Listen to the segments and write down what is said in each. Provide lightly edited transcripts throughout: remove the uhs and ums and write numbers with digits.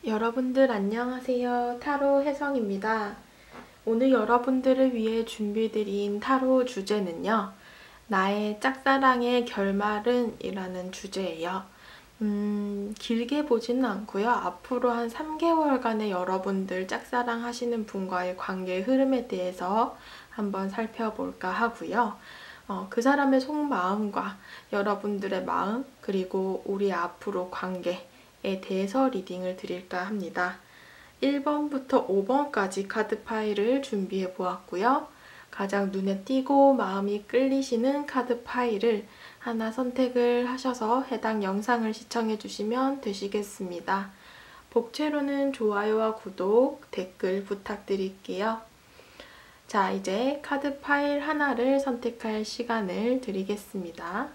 여러분들 안녕하세요. 타로 혜성입니다. 오늘 여러분들을 위해 준비드린 타로 주제는요. 나의 짝사랑의 결말은 이라는 주제예요. 길게 보지는 않고요. 앞으로 한 3개월간의 여러분들 짝사랑 하시는 분과의 관계의 흐름에 대해서 한번 살펴볼까 하고요. 그 사람의 속마음과 여러분들의 마음, 그리고 우리 앞으로 관계에 대해서 리딩을 드릴까 합니다. 1번부터 5번까지 카드 파일을 준비해 보았고요. 가장 눈에 띄고 마음이 끌리시는 카드 파일을 하나 선택을 하셔서 해당 영상을 시청해 주시면 되시겠습니다. 복채로는 좋아요와 구독, 댓글 부탁드릴게요. 자, 이제 카드 파일 하나를 선택할 시간을 드리겠습니다.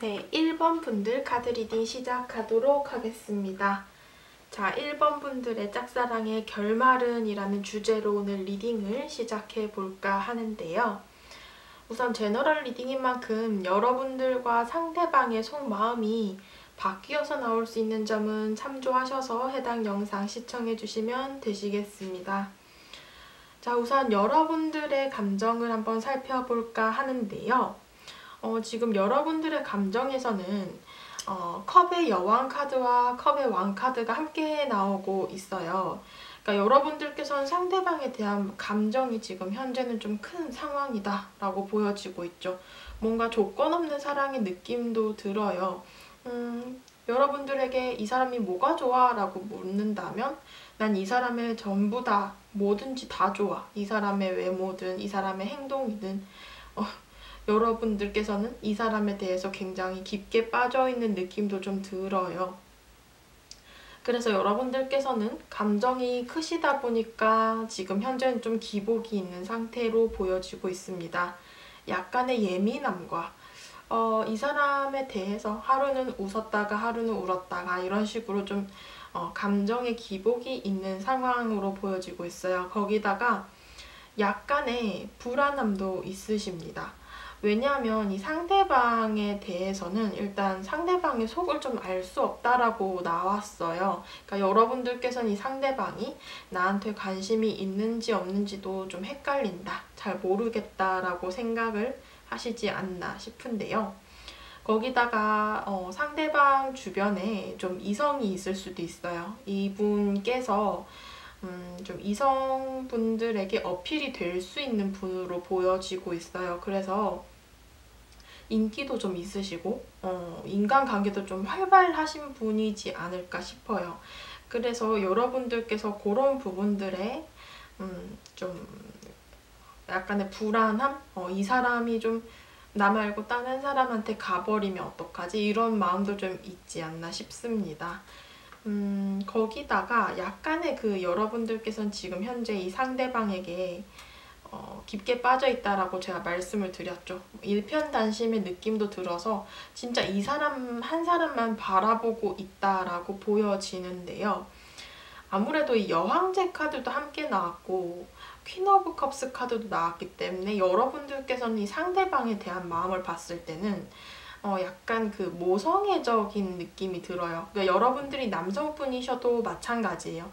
네, 1번 분들 카드 리딩 시작하도록 하겠습니다. 자, 1번 분들의 짝사랑의 결말은 이라는 주제로 오늘 리딩을 시작해 볼까 하는데요. 우선 제너럴 리딩인 만큼 여러분들과 상대방의 속마음이 바뀌어서 나올 수 있는 점은 참조하셔서 해당 영상 시청해 주시면 되시겠습니다. 자, 우선 여러분들의 감정을 한번 살펴볼까 하는데요. 지금 여러분들의 감정에서는 컵의 여왕 카드와 컵의 왕 카드가 함께 나오고 있어요. 그러니까 여러분들께서는 상대방에 대한 감정이 지금 현재는 좀 큰 상황이다 라고 보여지고 있죠. 뭔가 조건 없는 사랑의 느낌도 들어요. 여러분들에게 이 사람이 뭐가 좋아? 라고 묻는다면 난 이 사람의 전부 다, 뭐든지 다 좋아. 이 사람의 외모든 이 사람의 행동이든 여러분들께서는 이 사람에 대해서 굉장히 깊게 빠져있는 느낌도 좀 들어요. 그래서 여러분들께서는 감정이 크시다 보니까 지금 현재는 좀 기복이 있는 상태로 보여지고 있습니다. 약간의 예민함과 이 사람에 대해서 하루는 웃었다가 하루는 울었다가 이런 식으로 좀 감정의 기복이 있는 상황으로 보여지고 있어요. 거기다가 약간의 불안함도 있으십니다. 왜냐하면 이 상대방에 대해서는 일단 상대방의 속을 좀 알 수 없다라고 나왔어요. 그러니까 여러분들께서는 이 상대방이 나한테 관심이 있는지 없는지도 좀 헷갈린다, 잘 모르겠다라고 생각을 하시지 않나 싶은데요. 거기다가 상대방 주변에 좀 이성이 있을 수도 있어요. 이분께서 좀 이성분들에게 어필이 될 수 있는 분으로 보여지고 있어요. 그래서 인기도 좀 있으시고 인간관계도 좀 활발하신 분이지 않을까 싶어요. 그래서 여러분들께서 그런 부분들에 좀 약간의 불안함? 이 사람이 좀 나 말고 다른 사람한테 가버리면 어떡하지? 이런 마음도 좀 있지 않나 싶습니다. 거기다가 약간의 여러분들께서는 지금 현재 이 상대방에게 깊게 빠져있다라고 제가 말씀을 드렸죠. 일편단심의 느낌도 들어서 진짜 이 사람 한 사람만 바라보고 있다라고 보여지는데요. 아무래도 이 여왕제 카드도 함께 나왔고 퀸 오브 컵스 카드도 나왔기 때문에 여러분들께서는 이 상대방에 대한 마음을 봤을 때는 약간 모성애적인 느낌이 들어요. 그러니까 여러분들이 남성분이셔도 마찬가지예요.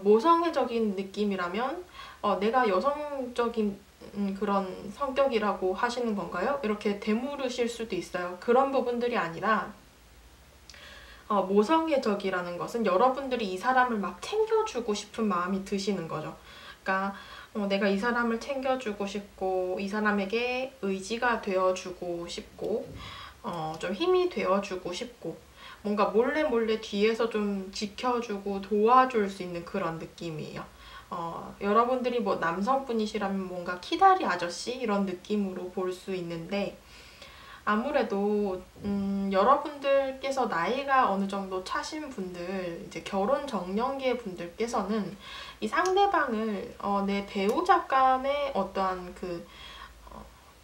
모성애적인 느낌이라면 내가 여성적인 그런 성격이라고 하시는 건가요? 이렇게 되물으실 수도 있어요. 그런 부분들이 아니라 모성애적이라는 것은 여러분들이 이 사람을 막 챙겨주고 싶은 마음이 드시는 거죠. 그러니까 내가 이 사람을 챙겨주고 싶고 이 사람에게 의지가 되어주고 싶고 좀 힘이 되어주고 싶고 뭔가 몰래 몰래 뒤에서 좀 지켜주고 도와줄 수 있는 그런 느낌이에요. 여러분들이 뭐 남성분이시라면 뭔가 키다리 아저씨 이런 느낌으로 볼 수 있는데 아무래도 여러분들께서 나이가 어느 정도 차신 분들, 이제 결혼 정년기의 분들께서는 이 상대방을 내 배우자감의 어떠한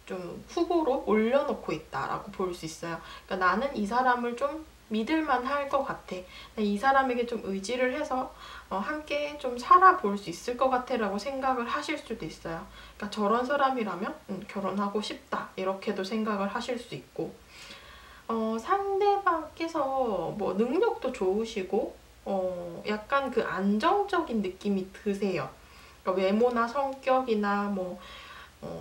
좀 후보로 올려놓고 있다라고 볼 수 있어요. 그러니까 나는 이 사람을 좀 믿을만 할 것 같아. 이 사람에게 좀 의지를 해서 함께 좀 살아볼 수 있을 것 같아 라고 생각을 하실 수도 있어요. 그러니까 저런 사람이라면 결혼하고 싶다 이렇게도 생각을 하실 수 있고, 상대방께서 뭐 능력도 좋으시고 약간 그 안정적인 느낌이 드세요. 그러니까 외모나 성격이나 뭐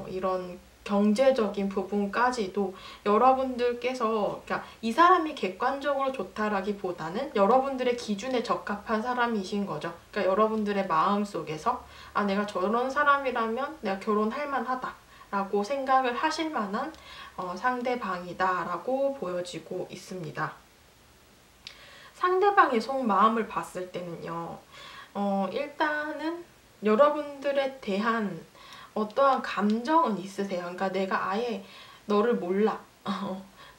이런 경제적인 부분까지도 여러분들께서, 그러니까 이 사람이 객관적으로 좋다라기보다는 여러분들의 기준에 적합한 사람이신 거죠. 그러니까 여러분들의 마음속에서 내가 저런 사람이라면 내가 결혼할 만하다 라고 생각을 하실 만한 상대방이다 라고 보여지고 있습니다. 상대방의 속마음을 봤을 때는요, 일단은 여러분들에 대한 어떠한 감정은 있으세요. 그러니까 내가 아예 너를 몰라.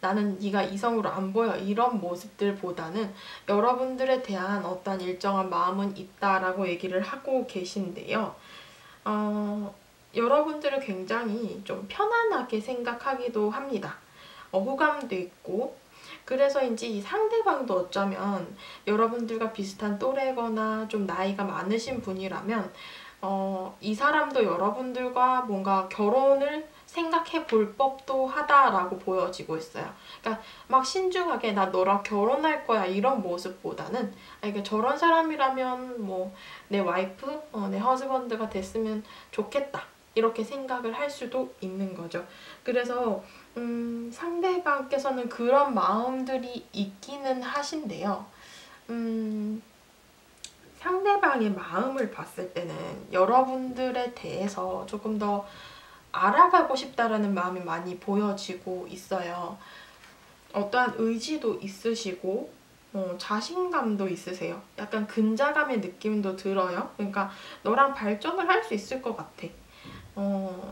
나는 네가 이성으로 안 보여. 이런 모습들보다는 여러분들에 대한 어떤 일정한 마음은 있다라고 얘기를 하고 계신데요. 여러분들을 굉장히 좀 편안하게 생각하기도 합니다. 호감도 있고, 그래서인지 이 상대방도 어쩌면 여러분들과 비슷한 또래거나 좀 나이가 많으신 분이라면 이 사람도 여러분들과 뭔가 결혼을 생각해 볼 법도 하다라고 보여지고 있어요. 그러니까 막 신중하게 나 너랑 결혼할 거야 이런 모습보다는 이게 저런 사람이라면 뭐 내 와이프, 내 허즈번드가 됐으면 좋겠다 이렇게 생각을 할 수도 있는 거죠. 그래서 상대방께서는 그런 마음들이 있기는 하신데요. 상대방의 마음을 봤을 때는 여러분들에 대해서 조금 더 알아가고 싶다라는 마음이 많이 보여지고 있어요. 어떠한 의지도 있으시고 자신감도 있으세요. 약간 근자감의 느낌도 들어요. 그러니까 너랑 발전을 할 수 있을 것 같아.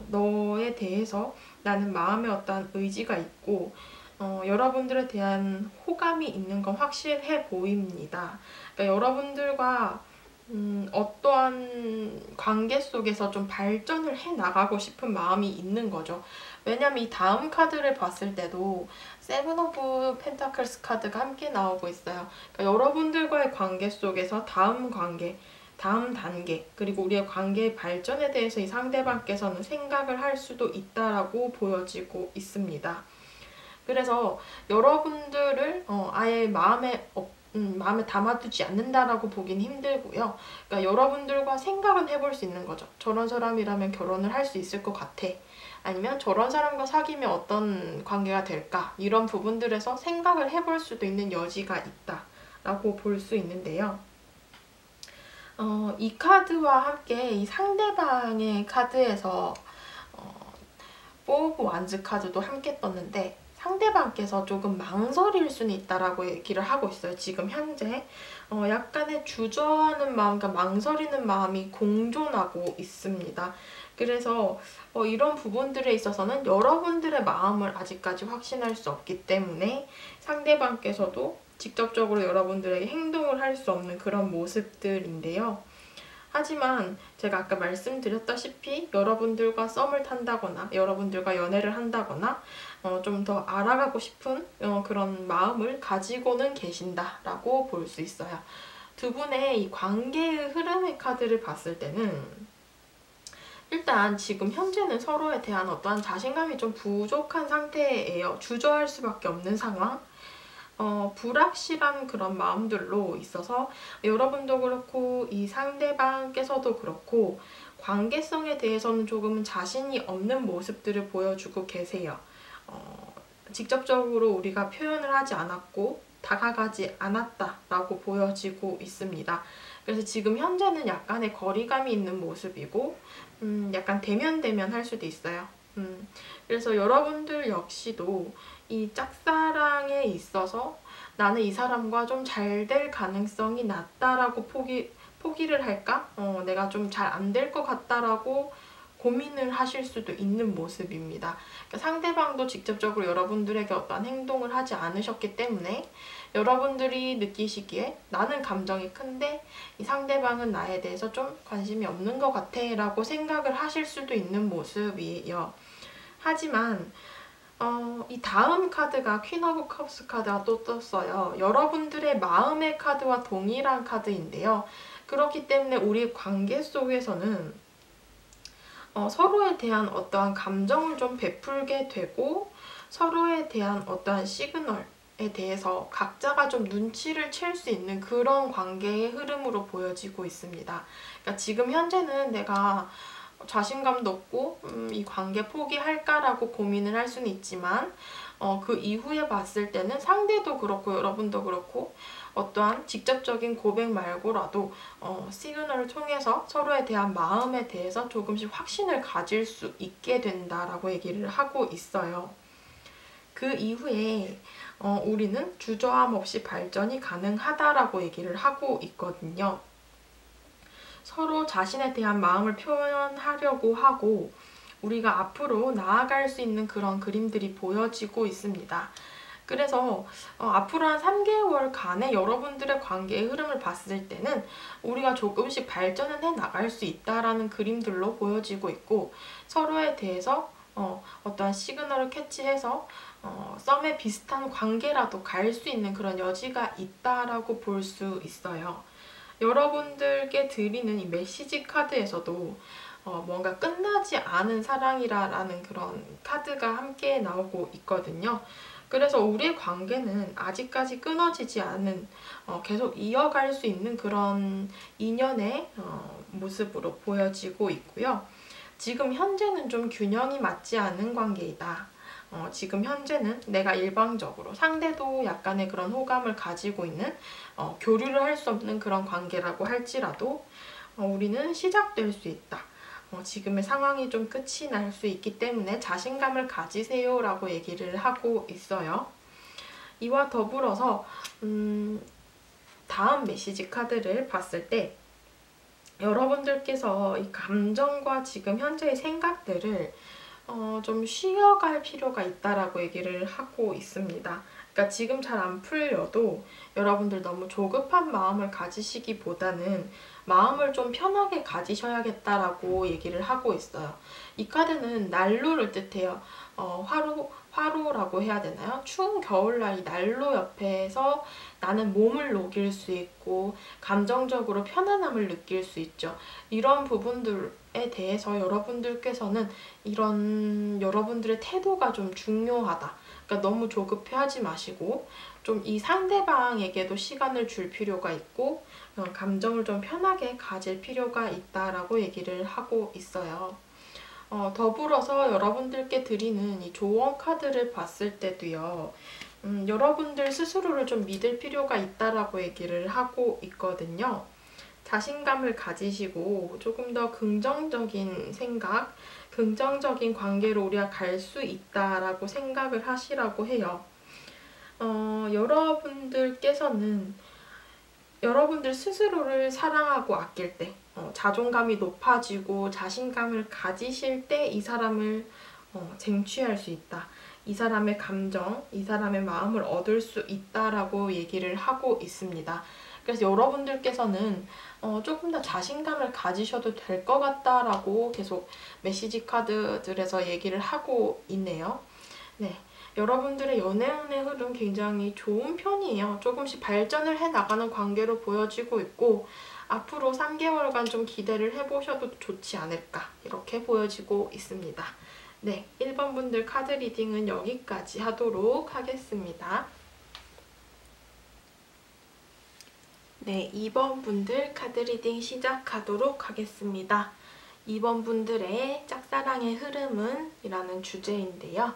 너에 대해서 나는 마음에 어떤 의지가 있고 여러분들에 대한 호감이 있는 건 확실해 보입니다. 그러니까 여러분들과 어떠한 관계 속에서 좀 발전을 해 나가고 싶은 마음이 있는 거죠. 왜냐면 이 다음 카드를 봤을 때도 세븐 오브 펜타클스 카드가 함께 나오고 있어요. 그러니까 여러분들과의 관계 속에서 다음 관계, 다음 단계, 그리고 우리의 관계의 발전에 대해서 이 상대방께서는 생각을 할 수도 있다라고 보여지고 있습니다. 그래서 여러분들을 아예 마음에 담아두지 않는다라고 보긴 힘들고요. 그러니까 여러분들과 생각은 해볼 수 있는 거죠. 저런 사람이라면 결혼을 할 수 있을 것 같아. 아니면 저런 사람과 사귀면 어떤 관계가 될까? 이런 부분들에서 생각을 해볼 수도 있는 여지가 있다라고 볼 수 있는데요. 이 카드와 함께 이 상대방의 카드에서 포 오브 완즈 카드도 함께 떴는데 상대방께서 조금 망설일 수는 있다라고 얘기를 하고 있어요. 지금 현재 약간의 주저하는 마음, 그러니까 망설이는 마음이 공존하고 있습니다. 그래서 이런 부분들에 있어서는 여러분들의 마음을 아직까지 확신할 수 없기 때문에 상대방께서도 직접적으로 여러분들에게 행동을 할 수 없는 그런 모습들인데요. 하지만 제가 아까 말씀드렸다시피 여러분들과 썸을 탄다거나 여러분들과 연애를 한다거나 좀 더 알아가고 싶은 그런 마음을 가지고는 계신다라고 볼 수 있어요. 두 분의 이 관계의 흐름의 카드를 봤을 때는 일단 지금 현재는 서로에 대한 어떠한 자신감이 좀 부족한 상태예요. 주저할 수밖에 없는 상황. 불확실한 그런 마음들로 있어서 여러분도 그렇고 이 상대방께서도 그렇고 관계성에 대해서는 조금은 자신이 없는 모습들을 보여주고 계세요. 직접적으로 우리가 표현을 하지 않았고 다가가지 않았다라고 보여지고 있습니다. 그래서 지금 현재는 약간의 거리감이 있는 모습이고 약간 대면대면 할 수도 있어요. 그래서 여러분들 역시도 이 짝사랑에 있어서 나는 이 사람과 좀 잘 될 가능성이 낮다라고 포기를 할까? 내가 좀 잘 안 될 것 같다라고 고민을 하실 수도 있는 모습입니다. 그러니까 상대방도 직접적으로 여러분들에게 어떠한 행동을 하지 않으셨기 때문에 여러분들이 느끼시기에 나는 감정이 큰데 이 상대방은 나에 대해서 좀 관심이 없는 것 같아 라고 생각을 하실 수도 있는 모습이에요. 하지만 이 다음 카드가 퀸 오브 컵스 카드가 또 떴어요. 여러분들의 마음의 카드와 동일한 카드인데요. 그렇기 때문에 우리 관계 속에서는 서로에 대한 어떠한 감정을 좀 베풀게 되고 서로에 대한 어떠한 시그널에 대해서 각자가 좀 눈치를 챌 수 있는 그런 관계의 흐름으로 보여지고 있습니다. 그러니까 지금 현재는 내가 자신감도 없고 이 관계 포기할까라고 고민을 할 수는 있지만 그 이후에 봤을 때는 상대도 그렇고 여러분도 그렇고 어떠한 직접적인 고백 말고라도 시그널을 통해서 서로에 대한 마음에 대해서 조금씩 확신을 가질 수 있게 된다라고 얘기를 하고 있어요. 그 이후에 우리는 주저함 없이 발전이 가능하다라고 얘기를 하고 있거든요. 서로 자신에 대한 마음을 표현하려고 하고 우리가 앞으로 나아갈 수 있는 그런 그림들이 보여지고 있습니다. 그래서 앞으로 한 3개월간의 여러분들의 관계의 흐름을 봤을 때는 우리가 조금씩 발전을 해 나갈 수 있다라는 그림들로 보여지고 있고 서로에 대해서 어떠한 시그널을 캐치해서 썸에 비슷한 관계라도 갈 수 있는 그런 여지가 있다라고 볼 수 있어요. 여러분들께 드리는 이 메시지 카드에서도 뭔가 끝나지 않은 사랑이라는 그런 카드가 함께 나오고 있거든요. 그래서 우리의 관계는 아직까지 끊어지지 않은 계속 이어갈 수 있는 그런 인연의 모습으로 보여지고 있고요. 지금 현재는 좀 균형이 맞지 않는 관계이다. 지금 현재는 내가 일방적으로 상대도 약간의 그런 호감을 가지고 있는 교류를 할 수 없는 그런 관계라고 할지라도 우리는 시작될 수 있다. 지금의 상황이 좀 끝이 날 수 있기 때문에 자신감을 가지세요 라고 얘기를 하고 있어요. 이와 더불어서 다음 메시지 카드를 봤을 때 여러분들께서 이 감정과 지금 현재의 생각들을 좀 쉬어갈 필요가 있다라고 얘기를 하고 있습니다. 그러니까 지금 잘 안 풀려도 여러분들 너무 조급한 마음을 가지시기보다는 마음을 좀 편하게 가지셔야겠다라고 얘기를 하고 있어요. 이 카드는 난로를 뜻해요. 화로라고 해야 되나요? 추운 겨울날 이 난로 옆에서 나는 몸을 녹일 수 있고 감정적으로 편안함을 느낄 수 있죠. 이런 부분들에 대해서 여러분들께서는 이런 여러분들의 태도가 좀 중요하다. 그러니까 너무 조급해하지 마시고 좀 이 상대방에게도 시간을 줄 필요가 있고 감정을 좀 편하게 가질 필요가 있다라고 얘기를 하고 있어요. 더불어서 여러분들께 드리는 이 조언 카드를 봤을 때도요. 여러분들 스스로를 좀 믿을 필요가 있다라고 얘기를 하고 있거든요. 자신감을 가지시고 조금 더 긍정적인 생각, 긍정적인 관계로 우리가 갈 수 있다라고 생각을 하시라고 해요. 여러분들께서는 여러분들 스스로를 사랑하고 아낄 때 자존감이 높아지고 자신감을 가지실 때 이 사람을 쟁취할 수 있다. 이 사람의 감정, 이 사람의 마음을 얻을 수 있다라고 얘기를 하고 있습니다. 그래서 여러분들께서는 조금 더 자신감을 가지셔도 될 것 같다라고 계속 메시지 카드들에서 얘기를 하고 있네요. 네. 여러분들의 연애운의 흐름 굉장히 좋은 편이에요. 조금씩 발전을 해나가는 관계로 보여지고 있고 앞으로 3개월간 좀 기대를 해보셔도 좋지 않을까 이렇게 보여지고 있습니다. 네, 1번 분들 카드 리딩은 여기까지 하도록 하겠습니다. 네, 2번 분들 카드 리딩 시작하도록 하겠습니다. 2번 분들의 짝사랑의 흐름은 이라는 주제인데요.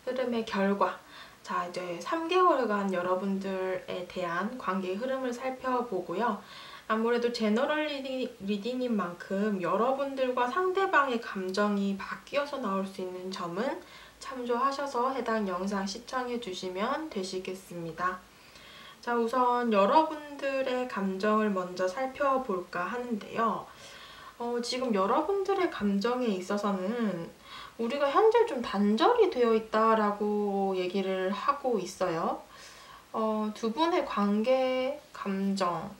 흐름의 결과. 자, 이제 3개월간 여러분들에 대한 관계의 흐름을 살펴보고요. 아무래도 제너럴 리딩인 만큼 여러분들과 상대방의 감정이 바뀌어서 나올 수 있는 점은 참조하셔서 해당 영상 시청해 주시면 되시겠습니다. 자, 우선 여러분들의 감정을 먼저 살펴볼까 하는데요. 지금 여러분들의 감정에 있어서는 우리가 현재 좀 단절이 되어 있다라고 얘기를 하고 있어요. 두 분의 관계, 감정,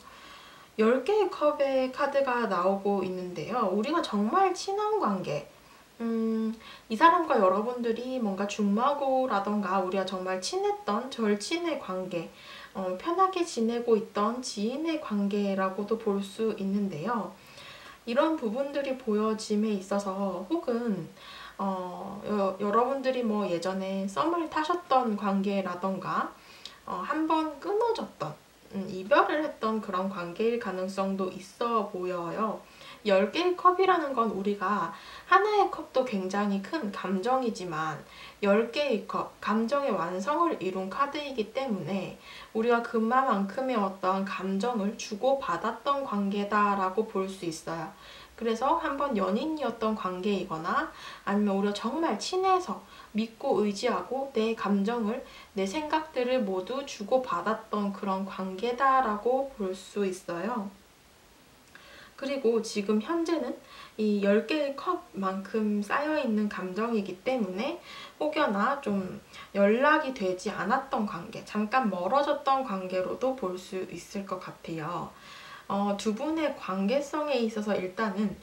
10개의 컵의 카드가 나오고 있는데요. 우리가 정말 친한 관계, 이 사람과 여러분들이 뭔가 중마고라던가 우리가 정말 친했던 절친의 관계, 편하게 지내고 있던 지인의 관계라고도 볼 수 있는데요. 이런 부분들이 보여짐에 있어서 혹은 여러분들이 뭐 예전에 썸을 타셨던 관계라던가 한 번 끊어졌던 이별을 했던 그런 관계일 가능성도 있어 보여요. 10개의 컵이라는 건 우리가 하나의 컵도 굉장히 큰 감정이지만 10개의 컵, 감정의 완성을 이룬 카드이기 때문에 우리가 그만큼의 어떤 감정을 주고받았던 관계다라고 볼 수 있어요. 그래서 한번 연인이었던 관계이거나 아니면 우리가 정말 친해서 믿고 의지하고 내 감정을, 내 생각들을 모두 주고받았던 그런 관계다라고 볼 수 있어요. 그리고 지금 현재는 이 10개의 컵만큼 쌓여있는 감정이기 때문에 혹여나 좀 연락이 되지 않았던 관계, 잠깐 멀어졌던 관계로도 볼 수 있을 것 같아요. 두 분의 관계성에 있어서 일단은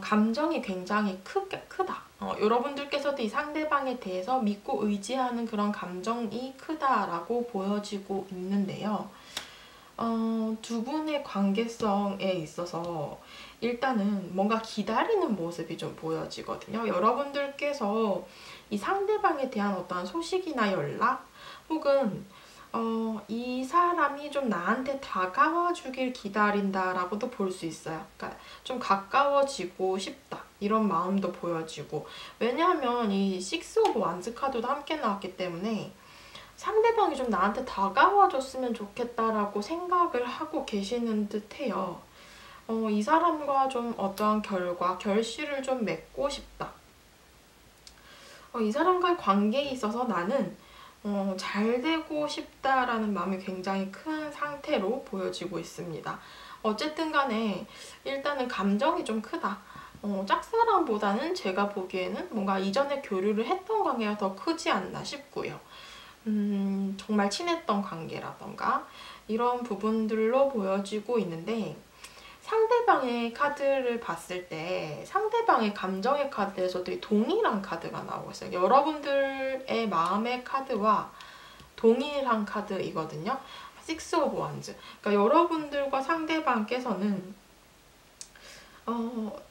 감정이 굉장히 크다. 여러분들께서도 이 상대방에 대해서 믿고 의지하는 그런 감정이 크다라고 보여지고 있는데요. 두 분의 관계성에 있어서 일단은 뭔가 기다리는 모습이 좀 보여지거든요. 여러분들께서 이 상대방에 대한 어떠한 소식이나 연락 혹은 이 사람이 좀 나한테 다가와 주길 기다린다라고도 볼 수 있어요. 그러니까 좀 가까워지고 싶다. 이런 마음도 보여지고. 왜냐하면 이 식스 오브 완즈 카드도 함께 나왔기 때문에 상대방이 좀 나한테 다가와줬으면 좋겠다라고 생각을 하고 계시는 듯해요. 이 사람과 좀 어떠한 결실을 좀 맺고 싶다. 이 사람과의 관계에 있어서 나는 잘 되고 싶다라는 마음이 굉장히 큰 상태로 보여지고 있습니다. 어쨌든 간에 일단은 감정이 좀 크다. 짝사랑보다는 제가 보기에는 뭔가 이전에 교류를 했던 관계가 더 크지 않나 싶고요. 정말 친했던 관계라던가 이런 부분들로 보여지고 있는데 상대방의 카드를 봤을 때 상대방의 감정의 카드에서도 동일한 카드가 나오고 있어요. 여러분들의 마음의 카드와 동일한 카드이거든요. 식스 오브 원즈. 그러니까 여러분들과 상대방께서는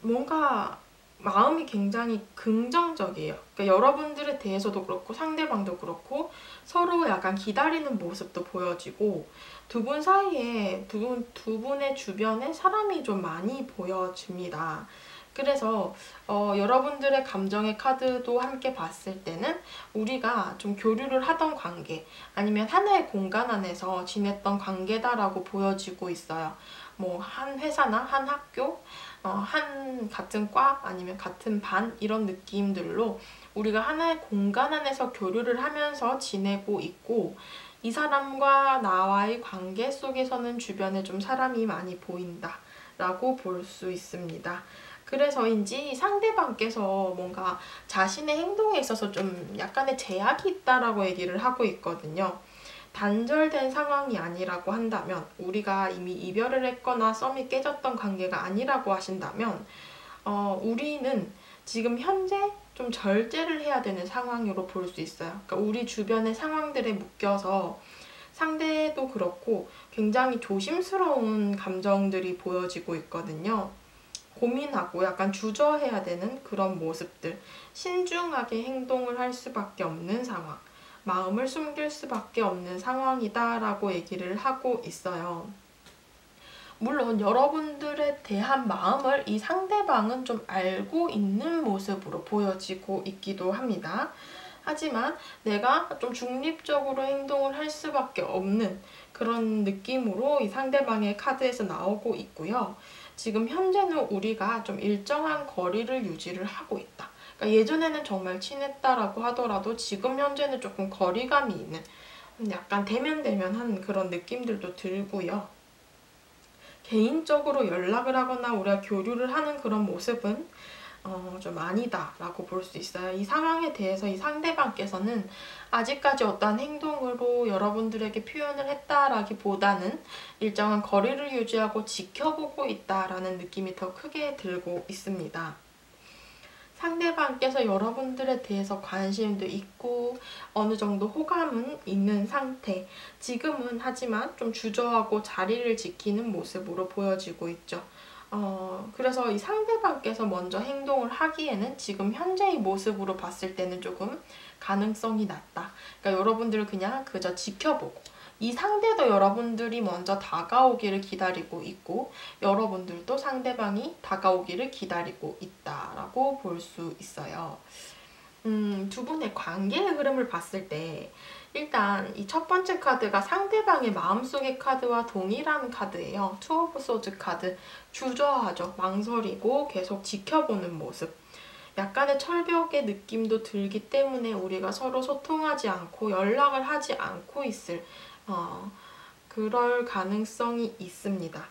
뭔가 마음이 굉장히 긍정적이에요. 그러니까 여러분들에 대해서도 그렇고 상대방도 그렇고 서로 약간 기다리는 모습도 보여지고 두 분 사이에 두 분의 주변에 사람이 좀 많이 보여집니다. 그래서 여러분들의 감정의 카드도 함께 봤을 때는 우리가 좀 교류를 하던 관계 아니면 하나의 공간 안에서 지냈던 관계다라고 보여지고 있어요. 뭐 한 회사나 한 학교, 한 같은 과 아니면 같은 반 이런 느낌들로 우리가 하나의 공간 안에서 교류를 하면서 지내고 있고 이 사람과 나와의 관계 속에서는 주변에 좀 사람이 많이 보인다 라고 볼 수 있습니다. 그래서인지 상대방께서 뭔가 자신의 행동에 있어서 좀 약간의 제약이 있다라고 얘기를 하고 있거든요. 단절된 상황이 아니라고 한다면 우리가 이미 이별을 했거나 썸이 깨졌던 관계가 아니라고 하신다면 우리는 지금 현재 좀 절제를 해야 되는 상황으로 볼 수 있어요. 그러니까 우리 주변의 상황들에 묶여서 상대도 그렇고 굉장히 조심스러운 감정들이 보여지고 있거든요. 고민하고 약간 주저해야 되는 그런 모습들, 신중하게 행동을 할 수밖에 없는 상황, 마음을 숨길 수밖에 없는 상황이다라고 얘기를 하고 있어요. 물론 여러분들에 대한 마음을 이 상대방은 좀 알고 있는 모습으로 보여지고 있기도 합니다. 하지만 내가 좀 중립적으로 행동을 할 수밖에 없는 그런 느낌으로 이 상대방의 카드에서 나오고 있고요. 지금 현재는 우리가 좀 일정한 거리를 유지를 하고 있다. 그러니까 예전에는 정말 친했다라고 하더라도 지금 현재는 조금 거리감이 있는 약간 대면대면한 그런 느낌들도 들고요. 개인적으로 연락을 하거나 우리가 교류를 하는 그런 모습은 좀 아니다라고 볼 수 있어요. 이 상황에 대해서 이 상대방께서는 아직까지 어떠한 행동으로 여러분들에게 표현을 했다라기보다는 일정한 거리를 유지하고 지켜보고 있다라는 느낌이 더 크게 들고 있습니다. 상대방께서 여러분들에 대해서 관심도 있고 어느 정도 호감은 있는 상태. 지금은 하지만 좀 주저하고 자리를 지키는 모습으로 보여지고 있죠. 그래서 이 상대방께서 먼저 행동을 하기에는 지금 현재의 모습으로 봤을 때는 조금 가능성이 낮다. 그러니까 여러분들을 그냥 그저 지켜보고 이 상대도 여러분들이 먼저 다가오기를 기다리고 있고 여러분들도 상대방이 다가오기를 기다리고 있다라고 볼 수 있어요. 두 분의 관계의 흐름을 봤을 때 일단 이 첫 번째 카드가 상대방의 마음속의 카드와 동일한 카드예요. 투 오브 소즈 카드. 주저하죠. 망설이고 계속 지켜보는 모습. 약간의 철벽의 느낌도 들기 때문에 우리가 서로 소통하지 않고 연락을 하지 않고 있을 그럴 가능성이 있습니다.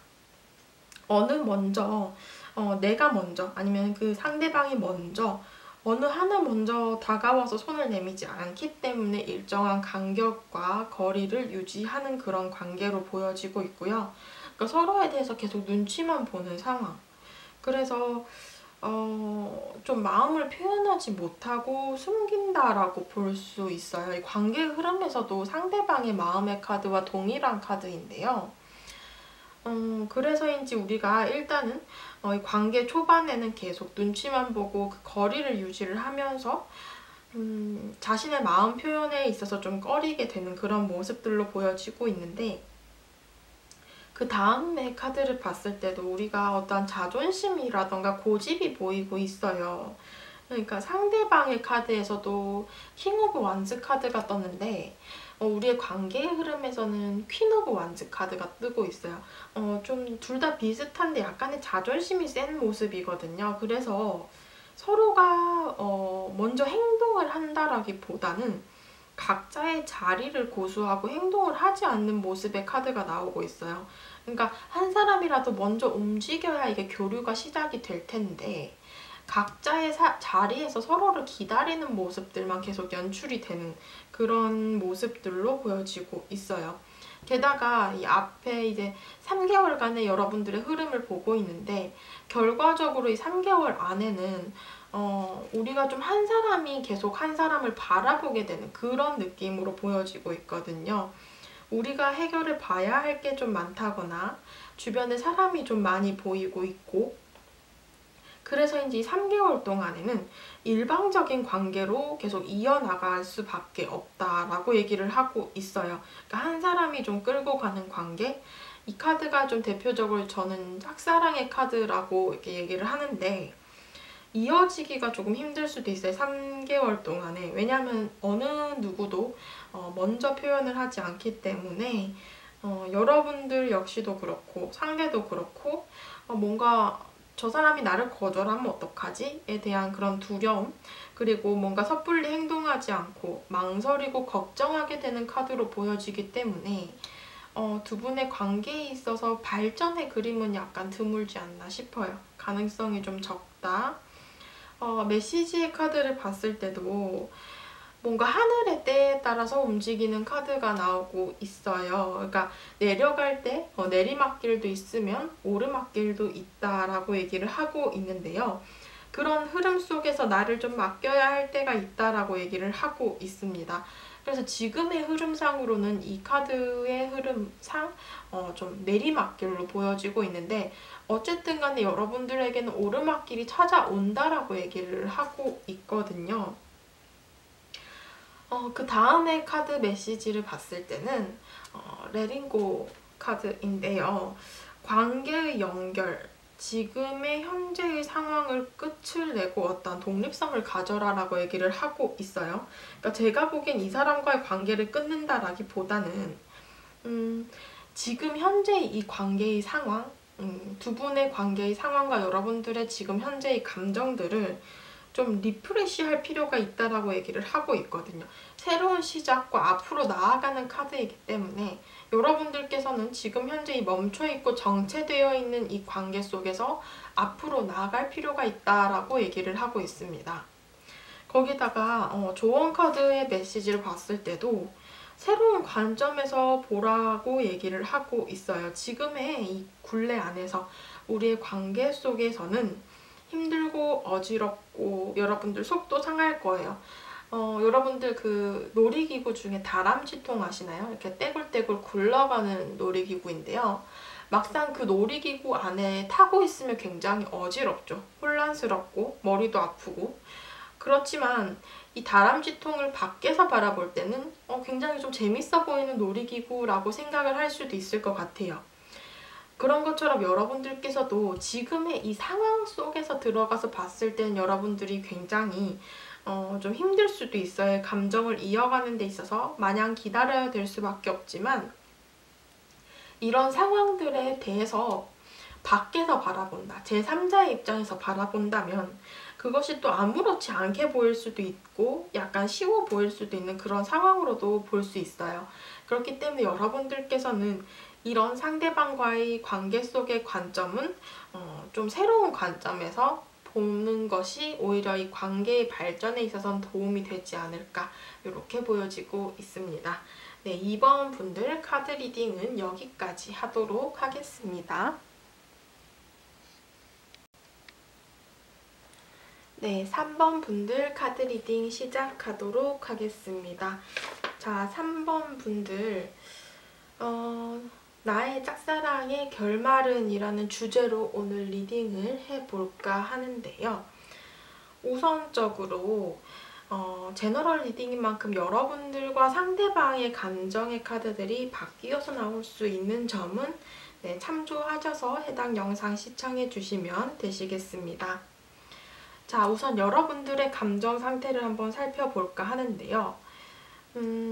내가 먼저 아니면 그 상대방이 먼저 어느 하나 먼저 다가와서 손을 내밀지 않기 때문에 일정한 간격과 거리를 유지하는 그런 관계로 보여지고 있고요. 그러니까 서로에 대해서 계속 눈치만 보는 상황. 그래서 좀 마음을 표현하지 못하고 숨긴다라고 볼 수 있어요. 이 관계 흐름에서도 상대방의 마음의 카드와 동일한 카드인데요. 그래서인지 우리가 일단은 이 관계 초반에는 계속 눈치만 보고 그 거리를 유지를 하면서 자신의 마음 표현에 있어서 좀 꺼리게 되는 그런 모습들로 보여지고 있는데 그 다음에 카드를 봤을 때도 우리가 어떤 자존심이라던가 고집이 보이고 있어요. 그러니까 상대방의 카드에서도 킹 오브 완즈 카드가 떴는데 우리의 관계의 흐름에서는 퀸 오브 완즈 카드가 뜨고 있어요. 좀 둘 다 비슷한데 약간의 자존심이 센 모습이거든요. 그래서 서로가 먼저 행동을 한다라기보다는 각자의 자리를 고수하고 행동을 하지 않는 모습의 카드가 나오고 있어요. 그러니까 한 사람이라도 먼저 움직여야 이게 교류가 시작이 될 텐데 각자의 자리에서 서로를 기다리는 모습들만 계속 연출이 되는 그런 모습들로 보여지고 있어요. 게다가 이 앞에 이제 3개월간의 여러분들의 흐름을 보고 있는데 결과적으로 이 3개월 안에는 우리가 좀 한 사람이 계속 한 사람을 바라보게 되는 그런 느낌으로 보여지고 있거든요. 우리가 해결해 봐야 할 게 좀 많다거나 주변에 사람이 좀 많이 보이고 있고 그래서인지 3개월 동안에는 일방적인 관계로 계속 이어나갈 수밖에 없다라고 얘기를 하고 있어요. 그러니까 한 사람이 좀 끌고 가는 관계? 이 카드가 좀 대표적으로 저는 짝사랑의 카드라고 이렇게 얘기를 하는데 이어지기가 조금 힘들 수도 있어요. 3개월 동안에. 왜냐하면 어느 누구도 먼저 표현을 하지 않기 때문에 여러분들 역시도 그렇고 상대도 그렇고 뭔가 저 사람이 나를 거절하면 어떡하지?에 대한 그런 두려움 그리고 뭔가 섣불리 행동하지 않고 망설이고 걱정하게 되는 카드로 보여지기 때문에 두 분의 관계에 있어서 발전의 그림은 약간 드물지 않나 싶어요. 가능성이 좀 적다. 메시지의 카드를 봤을 때도 뭔가 하늘의 때에 따라서 움직이는 카드가 나오고 있어요. 그러니까 내려갈 때 내리막길도 있으면 오르막길도 있다라고 얘기를 하고 있는데요. 그런 흐름 속에서 나를 좀 맡겨야 할 때가 있다라고 얘기를 하고 있습니다. 그래서 지금의 흐름상으로는 이 카드의 흐름상 좀 내리막길로 보여지고 있는데 어쨌든 간에 여러분들에게는 오르막길이 찾아온다라고 얘기를 하고 있거든요. 그 다음에 카드 메시지를 봤을 때는 레린고 카드인데요. 관계의 연결, 지금의 현재의 상황을 끝을 내고 어떤 독립성을 가져라라고 얘기를 하고 있어요. 그러니까 제가 보기엔 이 사람과의 관계를 끊는다라기보다는 지금 현재 이 관계의 상황, 두 분의 관계의 상황과 여러분들의 지금 현재의 감정들을 좀 리프레시할 필요가 있다라고 얘기를 하고 있거든요. 새로운 시작과 앞으로 나아가는 카드이기 때문에 여러분들께서는 지금 현재 이 멈춰있고 정체되어 있는 이 관계 속에서 앞으로 나아갈 필요가 있다라고 얘기를 하고 있습니다. 거기다가 조언 카드의 메시지를 봤을 때도 새로운 관점에서 보라고 얘기를 하고 있어요. 지금의 이 굴레 안에서 우리의 관계 속에서는 힘들고 어지럽고 여러분들 속도 상할 거예요. 여러분들 그 놀이기구 중에 다람쥐통 아시나요? 이렇게 떼굴떼굴 굴러가는 놀이기구인데요. 막상 그 놀이기구 안에 타고 있으면 굉장히 어지럽죠. 혼란스럽고 머리도 아프고. 그렇지만 이 다람쥐통을 밖에서 바라볼 때는 굉장히 좀 재밌어 보이는 놀이기구라고 생각을 할 수도 있을 것 같아요. 그런 것처럼 여러분들께서도 지금의 이 상황 속에서 들어가서 봤을 땐 여러분들이 굉장히 좀 힘들 수도 있어요. 감정을 이어가는 데 있어서 마냥 기다려야 될 수밖에 없지만 이런 상황들에 대해서 밖에서 바라본다. 제3자의 입장에서 바라본다면 그것이 또 아무렇지 않게 보일 수도 있고 약간 쉬워 보일 수도 있는 그런 상황으로도 볼 수 있어요. 그렇기 때문에 여러분들께서는 이런 상대방과의 관계 속의 관점은 좀 새로운 관점에서 보는 것이 오히려 이 관계의 발전에 있어서는 도움이 되지 않을까 이렇게 보여지고 있습니다. 네, 2번 분들 카드 리딩은 여기까지 하도록 하겠습니다. 네, 3번 분들 카드 리딩 시작하도록 하겠습니다. 자, 3번 분들 나의 짝사랑의 결말은 이라는 주제로 오늘 리딩을 해볼까 하는데요. 우선적으로 제너럴 리딩인 만큼 여러분들과 상대방의 감정의 카드들이 바뀌어서 나올 수 있는 점은 네, 참조하셔서 해당 영상 시청해 주시면 되시겠습니다. 자, 우선 여러분들의 감정 상태를 한번 살펴볼까 하는데요.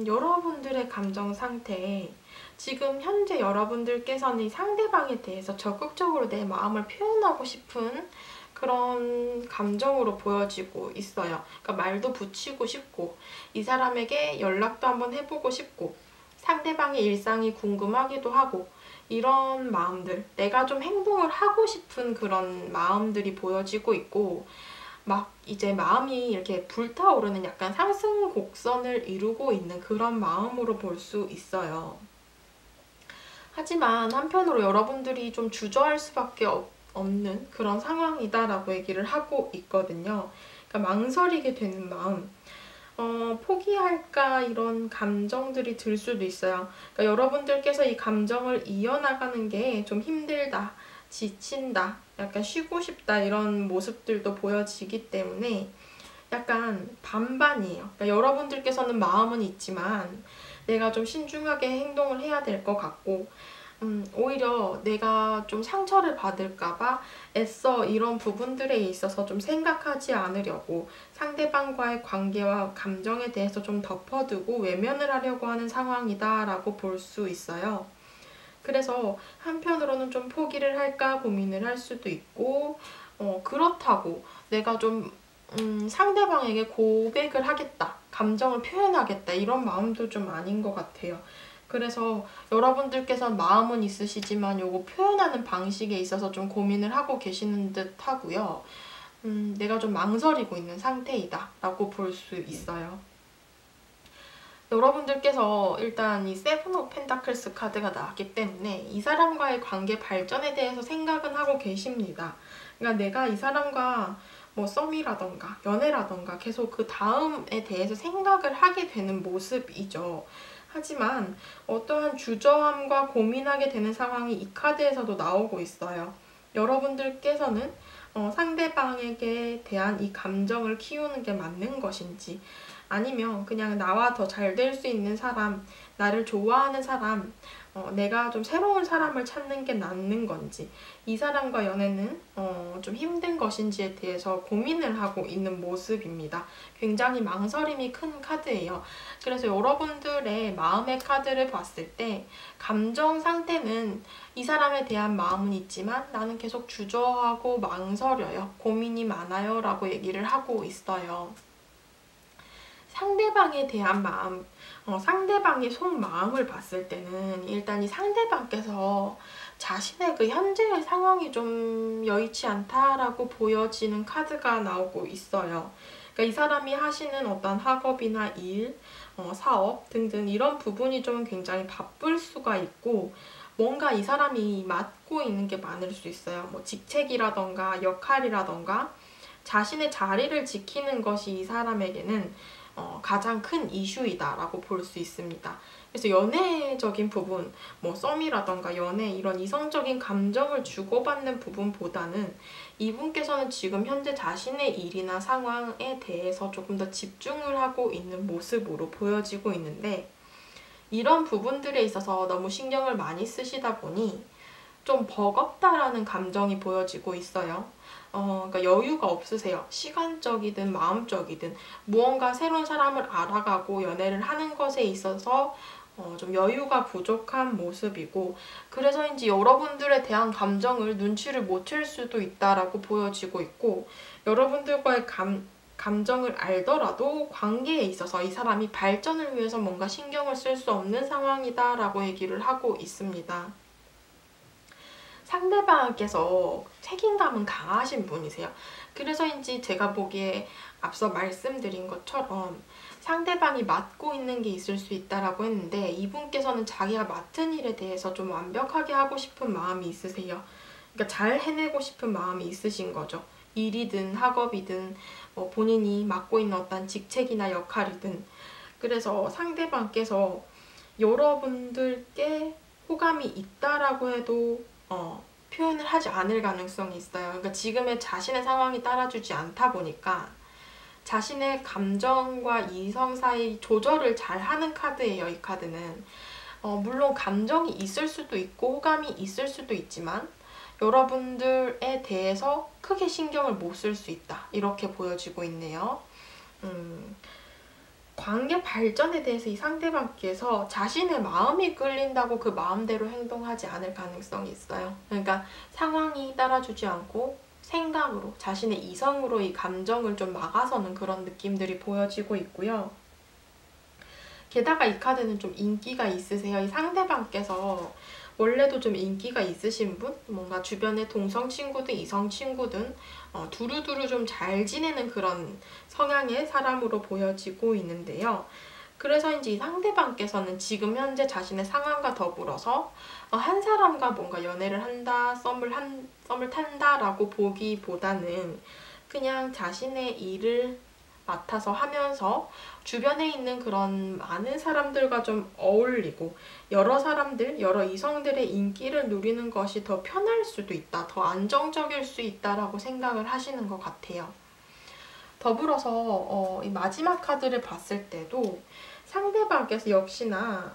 여러분들의 감정 상태, 지금 현재 여러분들께서는 상대방에 대해서 적극적으로 내 마음을 표현하고 싶은 그런 감정으로 보여지고 있어요. 그러니까 말도 붙이고 싶고 이 사람에게 연락도 한번 해보고 싶고 상대방의 일상이 궁금하기도 하고 이런 마음들, 내가 좀 행동을 하고 싶은 그런 마음들이 보여지고 있고 막 이제 마음이 이렇게 불타오르는 약간 상승 곡선을 이루고 있는 그런 마음으로 볼 수 있어요. 하지만 한편으로 여러분들이 좀 주저할 수밖에 없는 그런 상황이다라고 얘기를 하고 있거든요. 그러니까 망설이게 되는 마음, 포기할까 이런 감정들이 들 수도 있어요. 그러니까 여러분들께서 이 감정을 이어나가는 게 좀 힘들다, 지친다, 약간 쉬고 싶다 이런 모습들도 보여지기 때문에 약간 반반이에요. 그러니까 여러분들께서는 마음은 있지만 내가 좀 신중하게 행동을 해야 될 것 같고 오히려 내가 좀 상처를 받을까봐 애써 이런 부분들에 있어서 좀 생각하지 않으려고 상대방과의 관계와 감정에 대해서 좀 덮어두고 외면을 하려고 하는 상황이다라고 볼 수 있어요. 그래서 한편으로는 좀 포기를 할까 고민을 할 수도 있고 그렇다고 내가 좀 상대방에게 고백을 하겠다, 감정을 표현하겠다 이런 마음도 좀 아닌 것 같아요. 그래서 여러분들께서 마음은 있으시지만 요거 표현하는 방식에 있어서 좀 고민을 하고 계시는 듯 하고요. 내가 좀 망설이고 있는 상태이다 라고 볼 수 있어요. 여러분들께서 일단 이 세븐 오브 펜타클스 카드가 나왔기 때문에 이 사람과의 관계 발전에 대해서 생각은 하고 계십니다. 그러니까 내가 이 사람과 뭐 썸이라던가 연애라던가 계속 그 다음에 대해서 생각을 하게 되는 모습이죠. 하지만 어떠한 주저함과 고민하게 되는 상황이 이 카드에서도 나오고 있어요. 여러분들께서는 상대방에게 대한 이 감정을 키우는 게 맞는 것인지 아니면 그냥 나와 더 잘 될 수 있는 사람, 나를 좋아하는 사람, 내가 좀 새로운 사람을 찾는 게 낫는 건지 이 사람과 연애는 좀 힘든 것인지에 대해서 고민을 하고 있는 모습입니다. 굉장히 망설임이 큰 카드예요. 그래서 여러분들의 마음의 카드를 봤을 때 감정 상태는 이 사람에 대한 마음은 있지만 나는 계속 주저하고 망설여요. 고민이 많아요 라고 얘기를 하고 있어요. 상대방에 대한 마음, 상대방의 속마음을 봤을 때는 일단 이 상대방께서 자신의 그 현재의 상황이 좀 여의치 않다라고 보여지는 카드가 나오고 있어요. 그러니까 이 사람이 하시는 어떤 학업이나 일, 사업 등등 이런 부분이 좀 굉장히 바쁠 수가 있고 뭔가 이 사람이 맡고 있는 게 많을 수 있어요. 뭐 직책이라던가 역할이라던가 자신의 자리를 지키는 것이 이 사람에게는 가장 큰 이슈이다라고 볼 수 있습니다. 그래서 연애적인 부분, 뭐 썸이라던가 연애 이런 이성적인 감정을 주고받는 부분보다는 이분께서는 지금 현재 자신의 일이나 상황에 대해서 조금 더 집중을 하고 있는 모습으로 보여지고 있는데, 이런 부분들에 있어서 너무 신경을 많이 쓰시다 보니 좀 버겁다라는 감정이 보여지고 있어요. 그러니까 여유가 없으세요. 시간적이든 마음적이든 무언가 새로운 사람을 알아가고 연애를 하는 것에 있어서 좀 여유가 부족한 모습이고, 그래서인지 여러분들에 대한 감정을 눈치를 못 챌 수도 있다라고 보여지고 있고, 여러분들과의 감정을 알더라도 관계에 있어서 이 사람이 발전을 위해서 뭔가 신경을 쓸 수 없는 상황이다라고 얘기를 하고 있습니다. 상대방께서 책임감은 강하신 분이세요. 그래서인지 제가 보기에 앞서 말씀드린 것처럼 상대방이 맡고 있는 게 있을 수 있다라고 했는데, 이분께서는 자기가 맡은 일에 대해서 좀 완벽하게 하고 싶은 마음이 있으세요. 그러니까 잘 해내고 싶은 마음이 있으신 거죠. 일이든 학업이든 본인이 맡고 있는 어떤 직책이나 역할이든. 그래서 상대방께서 여러분들께 호감이 있다라고 해도 표현을 하지 않을 가능성이 있어요. 그러니까 지금의 자신의 상황이 따라주지 않다 보니까 자신의 감정과 이성 사이 조절을 잘 하는 카드예요, 이 카드는. 물론 감정이 있을 수도 있고 호감이 있을 수도 있지만 여러분들에 대해서 크게 신경을 못 쓸 수 있다, 이렇게 보여지고 있네요. 관계 발전에 대해서 이 상대방께서 자신의 마음이 끌린다고 그 마음대로 행동하지 않을 가능성이 있어요. 그러니까 상황이 따라주지 않고 생각으로, 자신의 이성으로 이 감정을 좀 막아서는 그런 느낌들이 보여지고 있고요. 게다가 이 카드는 좀 인기가 있으세요. 이 상대방께서 원래도 좀 인기가 있으신 분? 뭔가 주변에 동성 친구든 이성 친구든 두루두루 좀 잘 지내는 그런 성향의 사람으로 보여지고 있는데요. 그래서인지 이 상대방께서는 지금 현재 자신의 상황과 더불어서 한 사람과 뭔가 연애를 한다, 썸을 탄다라고 보기보다는 그냥 자신의 일을 맡아서 하면서 주변에 있는 그런 많은 사람들과 좀 어울리고 여러 사람들, 여러 이성들의 인기를 누리는 것이 더 편할 수도 있다, 더 안정적일 수 있다라고 생각을 하시는 것 같아요. 더불어서 이 마지막 카드를 봤을 때도 상대방께서 역시나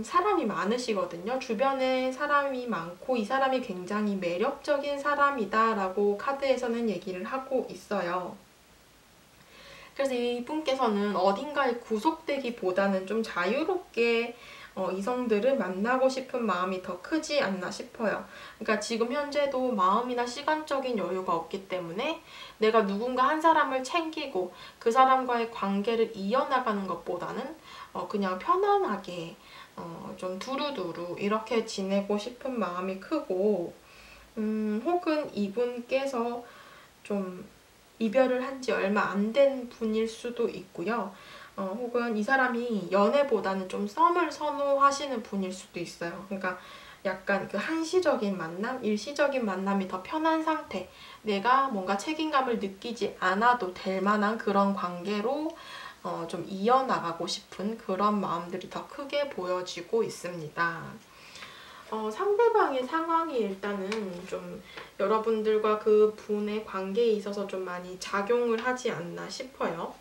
사람이 많으시거든요. 주변에 사람이 많고 이 사람이 굉장히 매력적인 사람이다 라고 카드에서는 얘기를 하고 있어요. 그래서 이분께서는 어딘가에 구속되기보다는 좀 자유롭게 이성들을 만나고 싶은 마음이 더 크지 않나 싶어요. 그러니까 지금 현재도 마음이나 시간적인 여유가 없기 때문에 내가 누군가 한 사람을 챙기고 그 사람과의 관계를 이어나가는 것보다는 그냥 편안하게 좀 두루두루 이렇게 지내고 싶은 마음이 크고, 혹은 이분께서 좀 이별을 한 지 얼마 안 된 분일 수도 있고요. 혹은 이 사람이 연애보다는 좀 썸을 선호하시는 분일 수도 있어요. 그러니까 약간 그 한시적인 만남, 일시적인 만남이 더 편한 상태, 내가 뭔가 책임감을 느끼지 않아도 될 만한 그런 관계로 좀 이어나가고 싶은 그런 마음들이 더 크게 보여지고 있습니다. 상대방의 상황이 일단은 좀 여러분들과 그 분의 관계에 있어서 좀 많이 작용을 하지 않나 싶어요.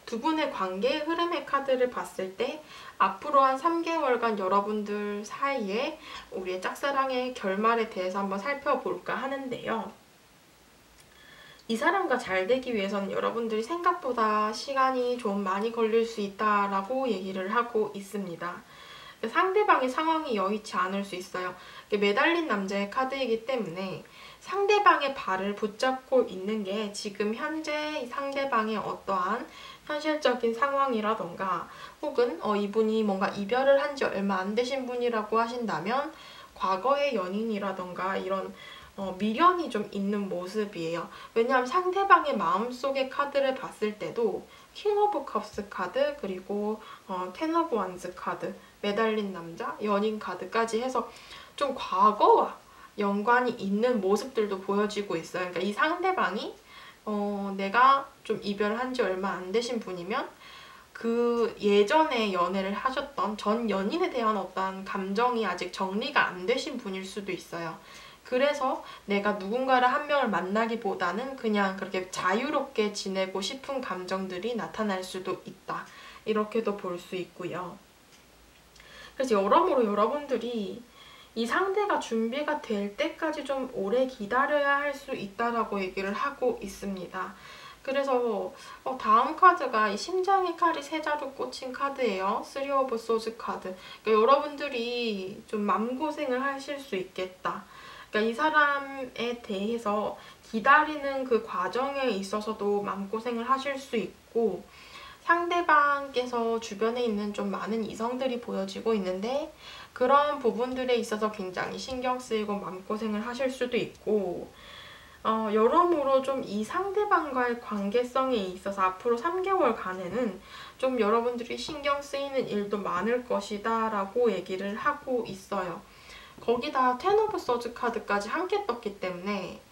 두 분의 관계의 흐름의 카드를 봤을 때 앞으로 한 3개월간 여러분들 사이에 우리의 짝사랑의 결말에 대해서 한번 살펴볼까 하는데요. 이 사람과 잘 되기 위해서는 여러분들이 생각보다 시간이 좀 많이 걸릴 수 있다라고 얘기를 하고 있습니다. 상대방의 상황이 여의치 않을 수 있어요. 매달린 남자의 카드이기 때문에 상대방의 발을 붙잡고 있는 게 지금 현재 상대방의 어떠한 현실적인 상황이라던가, 혹은 이분이 뭔가 이별을 한 지 얼마 안 되신 분이라고 하신다면 과거의 연인이라던가 이런 미련이 좀 있는 모습이에요. 왜냐하면 상대방의 마음속의 카드를 봤을 때도 킹 오브 컵스 카드, 그리고 텐 오브 완즈 카드, 매달린 남자, 연인 카드까지 해서 좀 과거와 연관이 있는 모습들도 보여지고 있어요. 그러니까 이 상대방이 내가 좀 이별한 지 얼마 안 되신 분이면 그 예전에 연애를 하셨던 전 연인에 대한 어떤 감정이 아직 정리가 안 되신 분일 수도 있어요. 그래서 내가 누군가를 한 명을 만나기보다는 그냥 그렇게 자유롭게 지내고 싶은 감정들이 나타날 수도 있다. 이렇게도 볼 수 있고요. 그래서 여러모로 여러분들이 이 상대가 준비가 될 때까지 좀 오래 기다려야 할 수 있다라고 얘기를 하고 있습니다. 그래서 다음 카드가 이 심장의 칼이 세 자루 꽂힌 카드예요. 3 오브 소즈 카드. 그러니까 여러분들이 좀 마음고생을 하실 수 있겠다. 그러니까 이 사람에 대해서 기다리는 그 과정에 있어서도 마음고생을 하실 수 있고, 상대방께서 주변에 있는 좀 많은 이성들이 보여지고 있는데 그런 부분들에 있어서 굉장히 신경 쓰이고 마음고생을 하실 수도 있고, 여러모로 좀 이 상대방과의 관계성에 있어서 앞으로 3개월간에는 좀 여러분들이 신경 쓰이는 일도 많을 것이다 라고 얘기를 하고 있어요. 거기다 텐 오브 소즈 카드까지 함께 떴기 때문에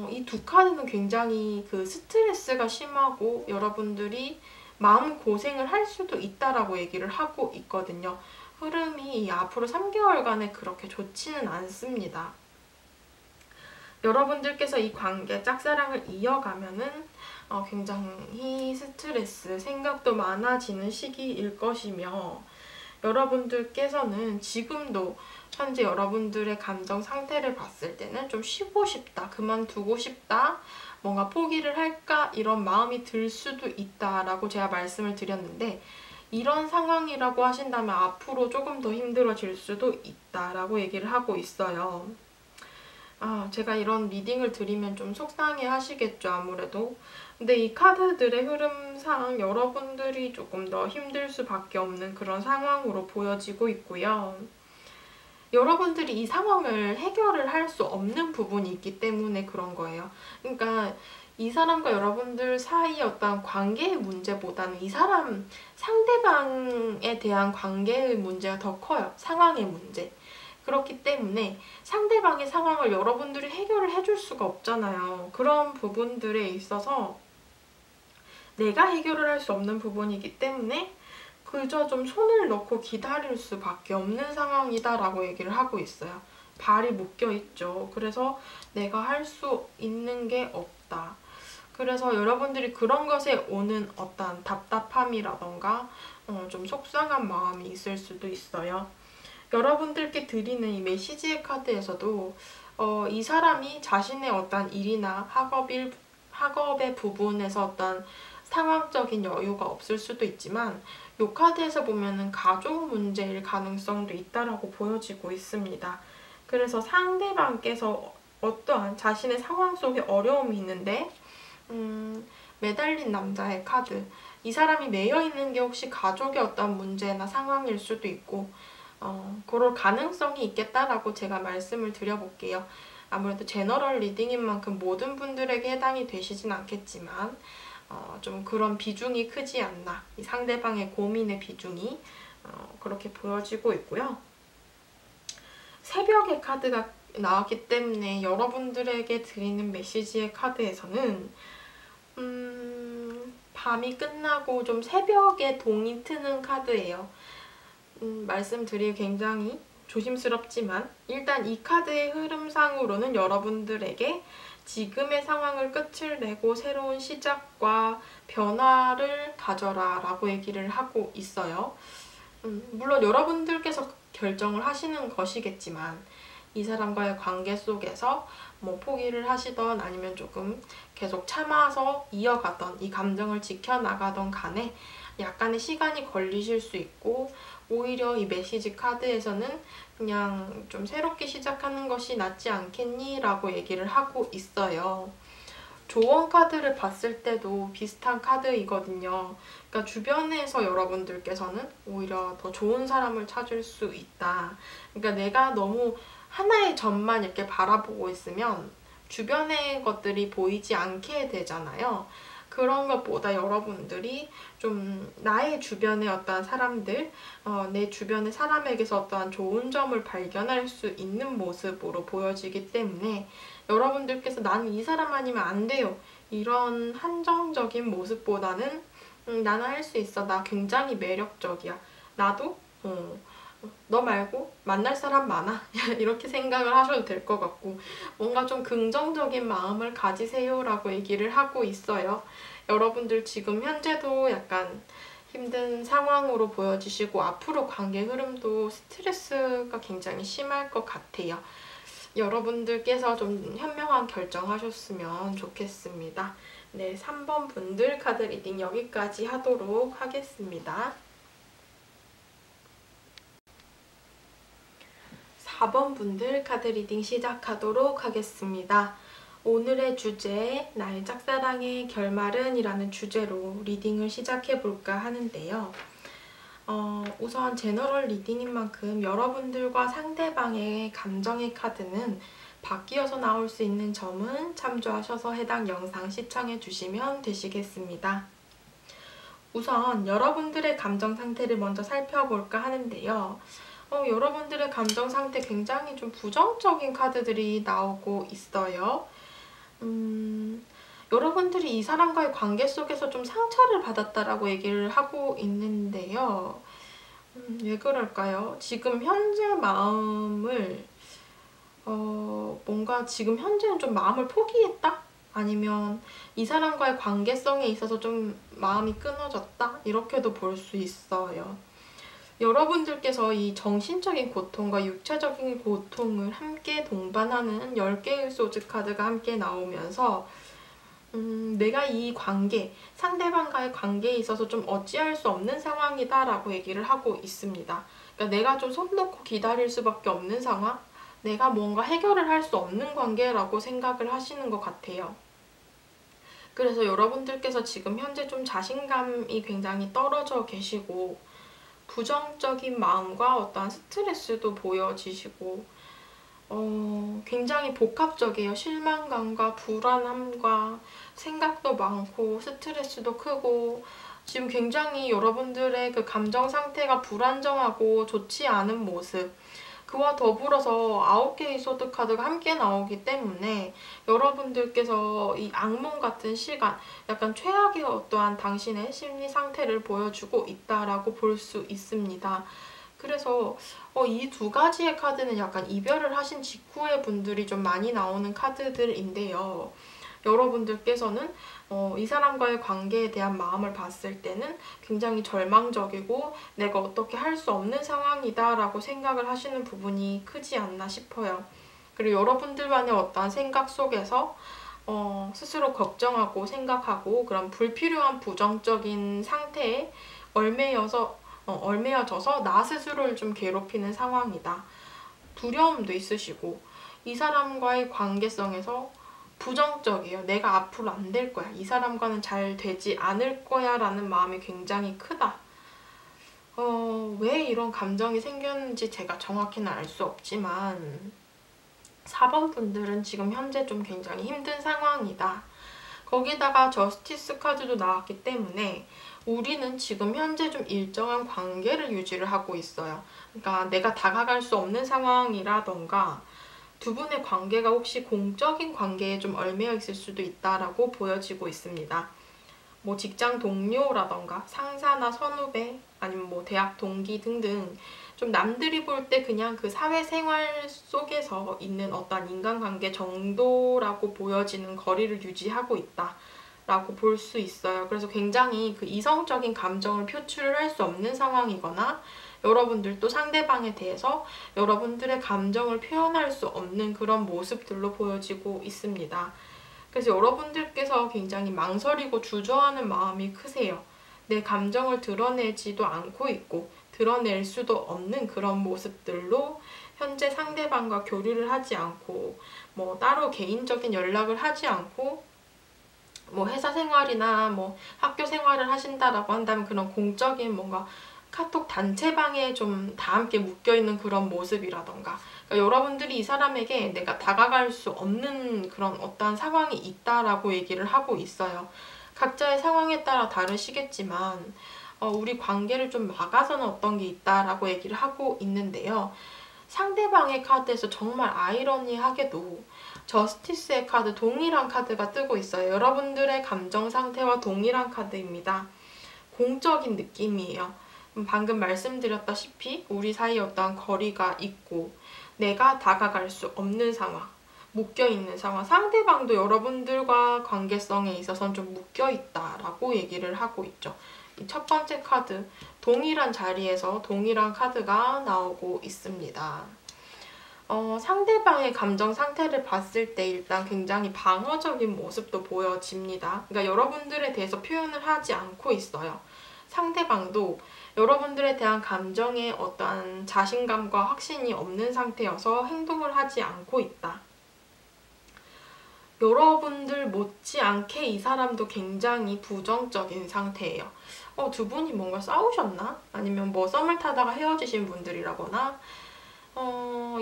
이 두 카드는 굉장히 그 스트레스가 심하고 여러분들이 마음고생을 할 수도 있다라고 얘기를 하고 있거든요. 흐름이 앞으로 3개월간에 그렇게 좋지는 않습니다. 여러분들께서 이 관계, 짝사랑을 이어가면은 굉장히 스트레스, 생각도 많아지는 시기일 것이며, 여러분들께서는 지금도 현재 여러분들의 감정 상태를 봤을 때는 좀 쉬고 싶다, 그만두고 싶다, 뭔가 포기를 할까 이런 마음이 들 수도 있다라고 제가 말씀을 드렸는데, 이런 상황이라고 하신다면 앞으로 조금 더 힘들어질 수도 있다라고 얘기를 하고 있어요. 제가 이런 리딩을 드리면 좀 속상해 하시겠죠, 아무래도. 근데 이 카드들의 흐름상 여러분들이 조금 더 힘들 수밖에 없는 그런 상황으로 보여지고 있고요. 여러분들이 이 상황을 해결을 할 수 없는 부분이 있기 때문에 그런 거예요. 그러니까 이 사람과 여러분들 사이의 어떤 관계의 문제보다는 이 사람 상대방에 대한 관계의 문제가 더 커요. 상황의 문제. 그렇기 때문에 상대방의 상황을 여러분들이 해결을 해줄 수가 없잖아요. 그런 부분들에 있어서 내가 해결을 할 수 없는 부분이기 때문에 그저 좀 손을 넣고 기다릴 수밖에 없는 상황이다라고 얘기를 하고 있어요. 발이 묶여있죠. 그래서 내가 할 수 있는 게 없다. 그래서 여러분들이 그런 것에 오는 어떤 답답함이라던가 좀 속상한 마음이 있을 수도 있어요. 여러분들께 드리는 이 메시지의 카드에서도 이 사람이 자신의 어떤 일이나 학업의 부분에서 어떤 상황적인 여유가 없을 수도 있지만 이 카드에서 보면은 가족 문제일 가능성도 있다라고 보여지고 있습니다. 그래서 상대방께서 어떠한 자신의 상황 속에 어려움이 있는데 매달린 남자의 카드, 이 사람이 매여 있는 게 혹시 가족의 어떤 문제나 상황일 수도 있고 그럴 가능성이 있겠다라고 제가 말씀을 드려볼게요. 아무래도 제너럴 리딩인 만큼 모든 분들에게 해당이 되시진 않겠지만 좀 그런 비중이 크지 않나, 이 상대방의 고민의 비중이 그렇게 보여지고 있고요. 새벽의 카드가 나왔기 때문에 여러분들에게 드리는 메시지의 카드에서는 밤이 끝나고 좀 새벽에 동이 트는 카드예요. 말씀드리기 굉장히 조심스럽지만 일단 이 카드의 흐름상으로는 여러분들에게 지금의 상황을 끝을 내고 새로운 시작과 변화를 가져라 라고 얘기를 하고 있어요. 물론 여러분들께서 결정을 하시는 것이겠지만 이 사람과의 관계 속에서 뭐 포기를 하시던 아니면 조금 계속 참아서 이어가던 이 감정을 지켜나가던 간에 약간의 시간이 걸리실 수 있고, 오히려 이 메시지 카드에서는 그냥 좀 새롭게 시작하는 것이 낫지 않겠니? 라고 얘기를 하고 있어요. 조언 카드를 봤을 때도 비슷한 카드이거든요. 그러니까 주변에서 여러분들께서는 오히려 더 좋은 사람을 찾을 수 있다. 그러니까 내가 너무 하나의 점만 이렇게 바라보고 있으면 주변의 것들이 보이지 않게 되잖아요. 그런 것보다 여러분들이 좀 나의 주변의 어떠한 사람들, 내 주변의 사람에게서 어떠한 좋은 점을 발견할 수 있는 모습으로 보여지기 때문에 여러분들께서 나는 이 사람 아니면 안 돼요, 이런 한정적인 모습보다는 나는 할 수 있어, 나 굉장히 매력적이야, 나도 너 말고 만날 사람 많아 이렇게 생각을 하셔도 될 것 같고, 뭔가 좀 긍정적인 마음을 가지세요라고 얘기를 하고 있어요. 여러분들 지금 현재도 약간 힘든 상황으로 보여지시고 앞으로 관계 흐름도 스트레스가 굉장히 심할 것 같아요. 여러분들께서 좀 현명한 결정하셨으면 좋겠습니다. 네, 3번 분들 카드 리딩 여기까지 하도록 하겠습니다. 4번 분들 카드 리딩 시작하도록 하겠습니다. 오늘의 주제, 나의 짝사랑의 결말은 이라는 주제로 리딩을 시작해볼까 하는데요. 우선 제너럴 리딩인 만큼 여러분들과 상대방의 감정의 카드는 바뀌어서 나올 수 있는 점은 참조하셔서 해당 영상 시청해 주시면 되시겠습니다. 우선 여러분들의 감정 상태를 먼저 살펴볼까 하는데요. 여러분들의 감정 상태 굉장히 좀 부정적인 카드들이 나오고 있어요. 여러분들이 이 사람과의 관계 속에서 좀 상처를 받았다라고 얘기를 하고 있는데요. 왜 그럴까요? 지금 현재 마음을 뭔가 지금 현재는 좀 마음을 포기했다? 아니면 이 사람과의 관계성에 있어서 좀 마음이 끊어졌다? 이렇게도 볼 수 있어요. 여러분들께서 이 정신적인 고통과 육체적인 고통을 함께 동반하는 10개의 소드 카드가 함께 나오면서 내가 이 관계, 상대방과의 관계에 있어서 좀 어찌할 수 없는 상황이다 라고 얘기를 하고 있습니다. 그러니까 내가 좀 손 놓고 기다릴 수밖에 없는 상황? 내가 뭔가 해결을 할 수 없는 관계라고 생각을 하시는 것 같아요. 그래서 여러분들께서 지금 현재 좀 자신감이 굉장히 떨어져 계시고 부정적인 마음과 어떠한 스트레스도 보여지시고 굉장히 복합적이에요. 실망감과 불안함과 생각도 많고 스트레스도 크고 지금 굉장히 여러분들의 그 감정 상태가 불안정하고 좋지 않은 모습, 그와 더불어서 9개의 소드 카드가 함께 나오기 때문에 여러분들께서 이 악몽 같은 시간, 약간 최악의 어떠한 당신의 심리 상태를 보여주고 있다라고 볼 수 있습니다. 그래서 이 두 가지의 카드는 약간 이별을 하신 직후의 분들이 좀 많이 나오는 카드들인데요. 여러분들께서는 이 사람과의 관계에 대한 마음을 봤을 때는 굉장히 절망적이고 내가 어떻게 할 수 없는 상황이다 라고 생각을 하시는 부분이 크지 않나 싶어요. 그리고 여러분들만의 어떠한 생각 속에서 스스로 걱정하고 생각하고 그런 불필요한 부정적인 상태에 얽매여져서 나 스스로를 좀 괴롭히는 상황이다. 두려움도 있으시고 이 사람과의 관계성에서 부정적이에요. 내가 앞으로 안 될 거야. 이 사람과는 잘 되지 않을 거야 라는 마음이 굉장히 크다. 왜 이런 감정이 생겼는지 제가 정확히는 알 수 없지만 4번 분들은 지금 현재 좀 굉장히 힘든 상황이다. 거기다가 저스티스 카드도 나왔기 때문에 우리는 지금 현재 좀 일정한 관계를 유지를 하고 있어요. 그러니까 내가 다가갈 수 없는 상황이라던가 두 분의 관계가 혹시 공적인 관계에 좀 얽매여 있을 수도 있다라고 보여지고 있습니다. 뭐 직장 동료라던가 상사나 선후배 아니면 뭐 대학 동기 등등 좀 남들이 볼 때 그냥 그 사회생활 속에서 있는 어떤 인간관계 정도라고 보여지는 거리를 유지하고 있다 라고 볼 수 있어요. 그래서 굉장히 그 이성적인 감정을 표출을 할 수 없는 상황이거나 여러분들도 상대방에 대해서 여러분들의 감정을 표현할 수 없는 그런 모습들로 보여지고 있습니다. 그래서 여러분들께서 굉장히 망설이고 주저하는 마음이 크세요. 내 감정을 드러내지도 않고 있고 드러낼 수도 없는 그런 모습들로 현재 상대방과 교류를 하지 않고 뭐 따로 개인적인 연락을 하지 않고 뭐 회사 생활이나 뭐 학교 생활을 하신다라고 한다면 그런 공적인 뭔가 카톡 단체방에 좀 다 함께 묶여있는 그런 모습이라던가, 그러니까 여러분들이 이 사람에게 내가 다가갈 수 없는 그런 어떠한 상황이 있다라고 얘기를 하고 있어요. 각자의 상황에 따라 다르시겠지만 우리 관계를 좀 막아서는 어떤 게 있다라고 얘기를 하고 있는데요. 상대방의 카드에서 정말 아이러니하게도 저스티스의 카드, 동일한 카드가 뜨고 있어요. 여러분들의 감정 상태와 동일한 카드입니다. 공적인 느낌이에요. 방금 말씀드렸다시피 우리 사이에 어떠한 거리가 있고 내가 다가갈 수 없는 상황, 묶여있는 상황, 상대방도 여러분들과 관계성에 있어서는 좀 묶여있다라고 얘기를 하고 있죠. 이 첫 번째 카드, 동일한 자리에서 동일한 카드가 나오고 있습니다. 상대방의 감정 상태를 봤을 때 일단 굉장히 방어적인 모습도 보여집니다. 그러니까 여러분들에 대해서 표현을 하지 않고 있어요. 상대방도 여러분들에 대한 감정에 어떠한 자신감과 확신이 없는 상태여서 행동을 하지 않고 있다. 여러분들 못지않게 이 사람도 굉장히 부정적인 상태예요. 두 분이 뭔가 싸우셨나? 아니면 뭐 썸을 타다가 헤어지신 분들이라거나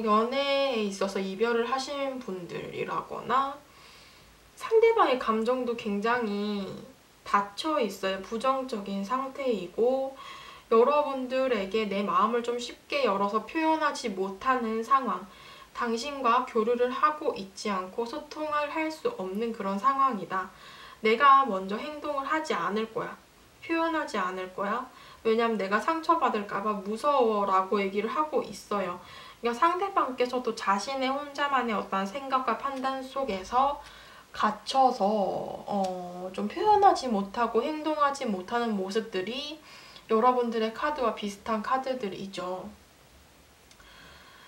연애에 있어서 이별을 하신 분들이라거나 상대방의 감정도 굉장히 닫혀 있어요. 부정적인 상태이고 여러분들에게 내 마음을 좀 쉽게 열어서 표현하지 못하는 상황, 당신과 교류를 하고 있지 않고 소통을 할 수 없는 그런 상황이다. 내가 먼저 행동을 하지 않을 거야. 표현하지 않을 거야. 왜냐면 내가 상처받을까봐 무서워라고 얘기를 하고 있어요. 그러니까 상대방께서도 자신의 혼자만의 어떤 생각과 판단 속에서 갇혀서 좀 표현하지 못하고 행동하지 못하는 모습들이 여러분들의 카드와 비슷한 카드들이죠.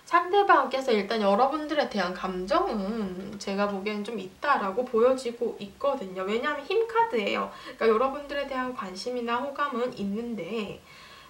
상대방께서 일단 여러분들에 대한 감정은 제가 보기에는 좀 있다라고 보여지고 있거든요. 왜냐하면 힘 카드예요. 그러니까 여러분들에 대한 관심이나 호감은 있는데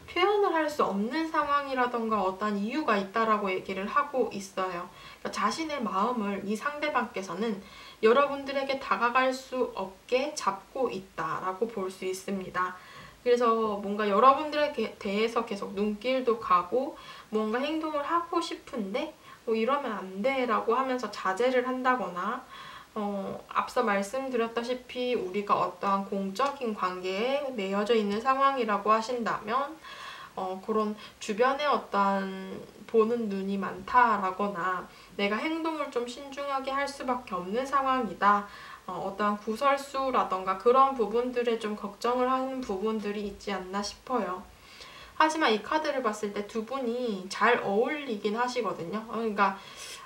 표현을 할 수 없는 상황이라던가 어떤 이유가 있다라고 얘기를 하고 있어요. 그러니까 자신의 마음을 이 상대방께서는 여러분들에게 다가갈 수 없게 잡고 있다라고 볼 수 있습니다. 그래서 뭔가 여러분들에 대해서 계속 눈길도 가고 뭔가 행동을 하고 싶은데 이러면 안 돼 라고 하면서 자제를 한다거나 앞서 말씀드렸다시피 우리가 어떠한 공적인 관계에 매여져 있는 상황이라고 하신다면 그런 주변에 어떠한 보는 눈이 많다라거나 내가 행동을 좀 신중하게 할 수밖에 없는 상황이다. 어떠한 구설수라던가 그런 부분들에 좀 걱정을 하는 부분들이 있지 않나 싶어요. 하지만 이 카드를 봤을 때 두 분이 잘 어울리긴 하시거든요. 그러니까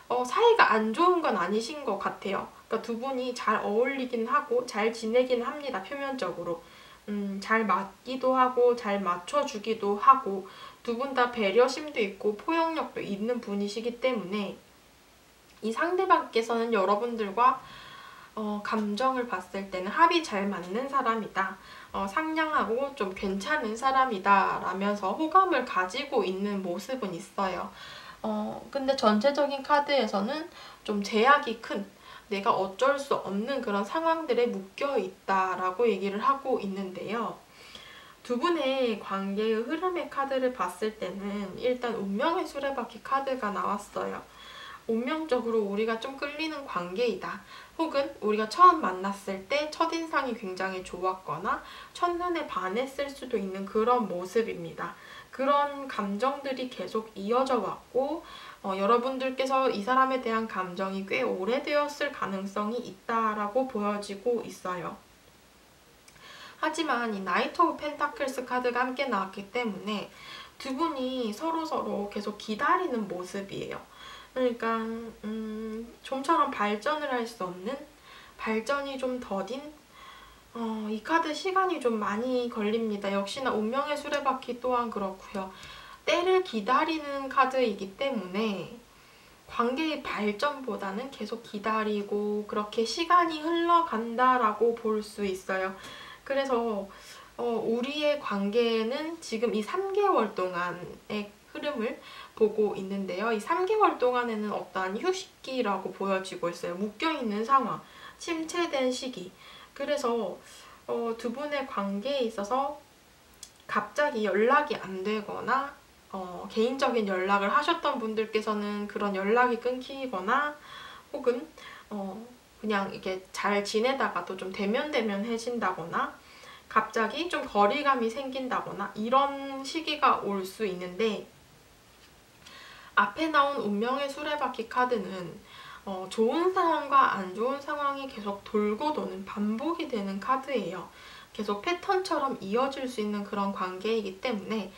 사이가 안 좋은 건 아니신 것 같아요. 그러니까 두 분이 잘 어울리긴 하고 잘 지내긴 합니다. 표면적으로. 잘 맞기도 하고 잘 맞춰주기도 하고 두 분 다 배려심도 있고 포용력도 있는 분이시기 때문에 이 상대방께서는 여러분들과 감정을 봤을 때는 합이 잘 맞는 사람이다. 상냥하고 좀 괜찮은 사람이다 라면서 호감을 가지고 있는 모습은 있어요. 근데 전체적인 카드에서는 좀 제약이 큰 내가 어쩔 수 없는 그런 상황들에 묶여 있다라고 얘기를 하고 있는데요. 두 분의 관계의 흐름의 카드를 봤을 때는 일단 운명의 수레바퀴 카드가 나왔어요. 운명적으로 우리가 좀 끌리는 관계이다. 혹은 우리가 처음 만났을 때 첫인상이 굉장히 좋았거나 첫눈에 반했을 수도 있는 그런 모습입니다. 그런 감정들이 계속 이어져 왔고 여러분들께서 이 사람에 대한 감정이 꽤 오래되었을 가능성이 있다라고 보여지고 있어요. 하지만 이 나이트 오브 펜타클스 카드가 함께 나왔기 때문에 두 분이 서로서로 계속 기다리는 모습이에요. 그러니까 좀처럼 발전을 할 수 없는, 발전이 좀 더딘 이 카드 시간이 좀 많이 걸립니다. 역시나 운명의 수레바퀴 또한 그렇고요. 때를 기다리는 카드이기 때문에 관계의 발전보다는 계속 기다리고 그렇게 시간이 흘러간다라고 볼 수 있어요. 그래서 우리의 관계는 지금 이 3개월 동안의 흐름을 보고 있는데요. 이 3개월 동안에는 어떠한 휴식기라고 보여지고 있어요. 묶여있는 상황, 침체된 시기. 그래서 두 분의 관계에 있어서 갑자기 연락이 안 되거나 개인적인 연락을 하셨던 분들께서는 그런 연락이 끊기거나 혹은 그냥 이게 잘 지내다가도 좀 대면대면해진다거나 갑자기 좀 거리감이 생긴다거나 이런 시기가 올 수 있는데, 앞에 나온 운명의 수레바퀴 카드는 좋은 상황과 안 좋은 상황이 계속 돌고 도는 반복이 되는 카드예요. 계속 패턴처럼 이어질 수 있는 그런 관계이기 때문에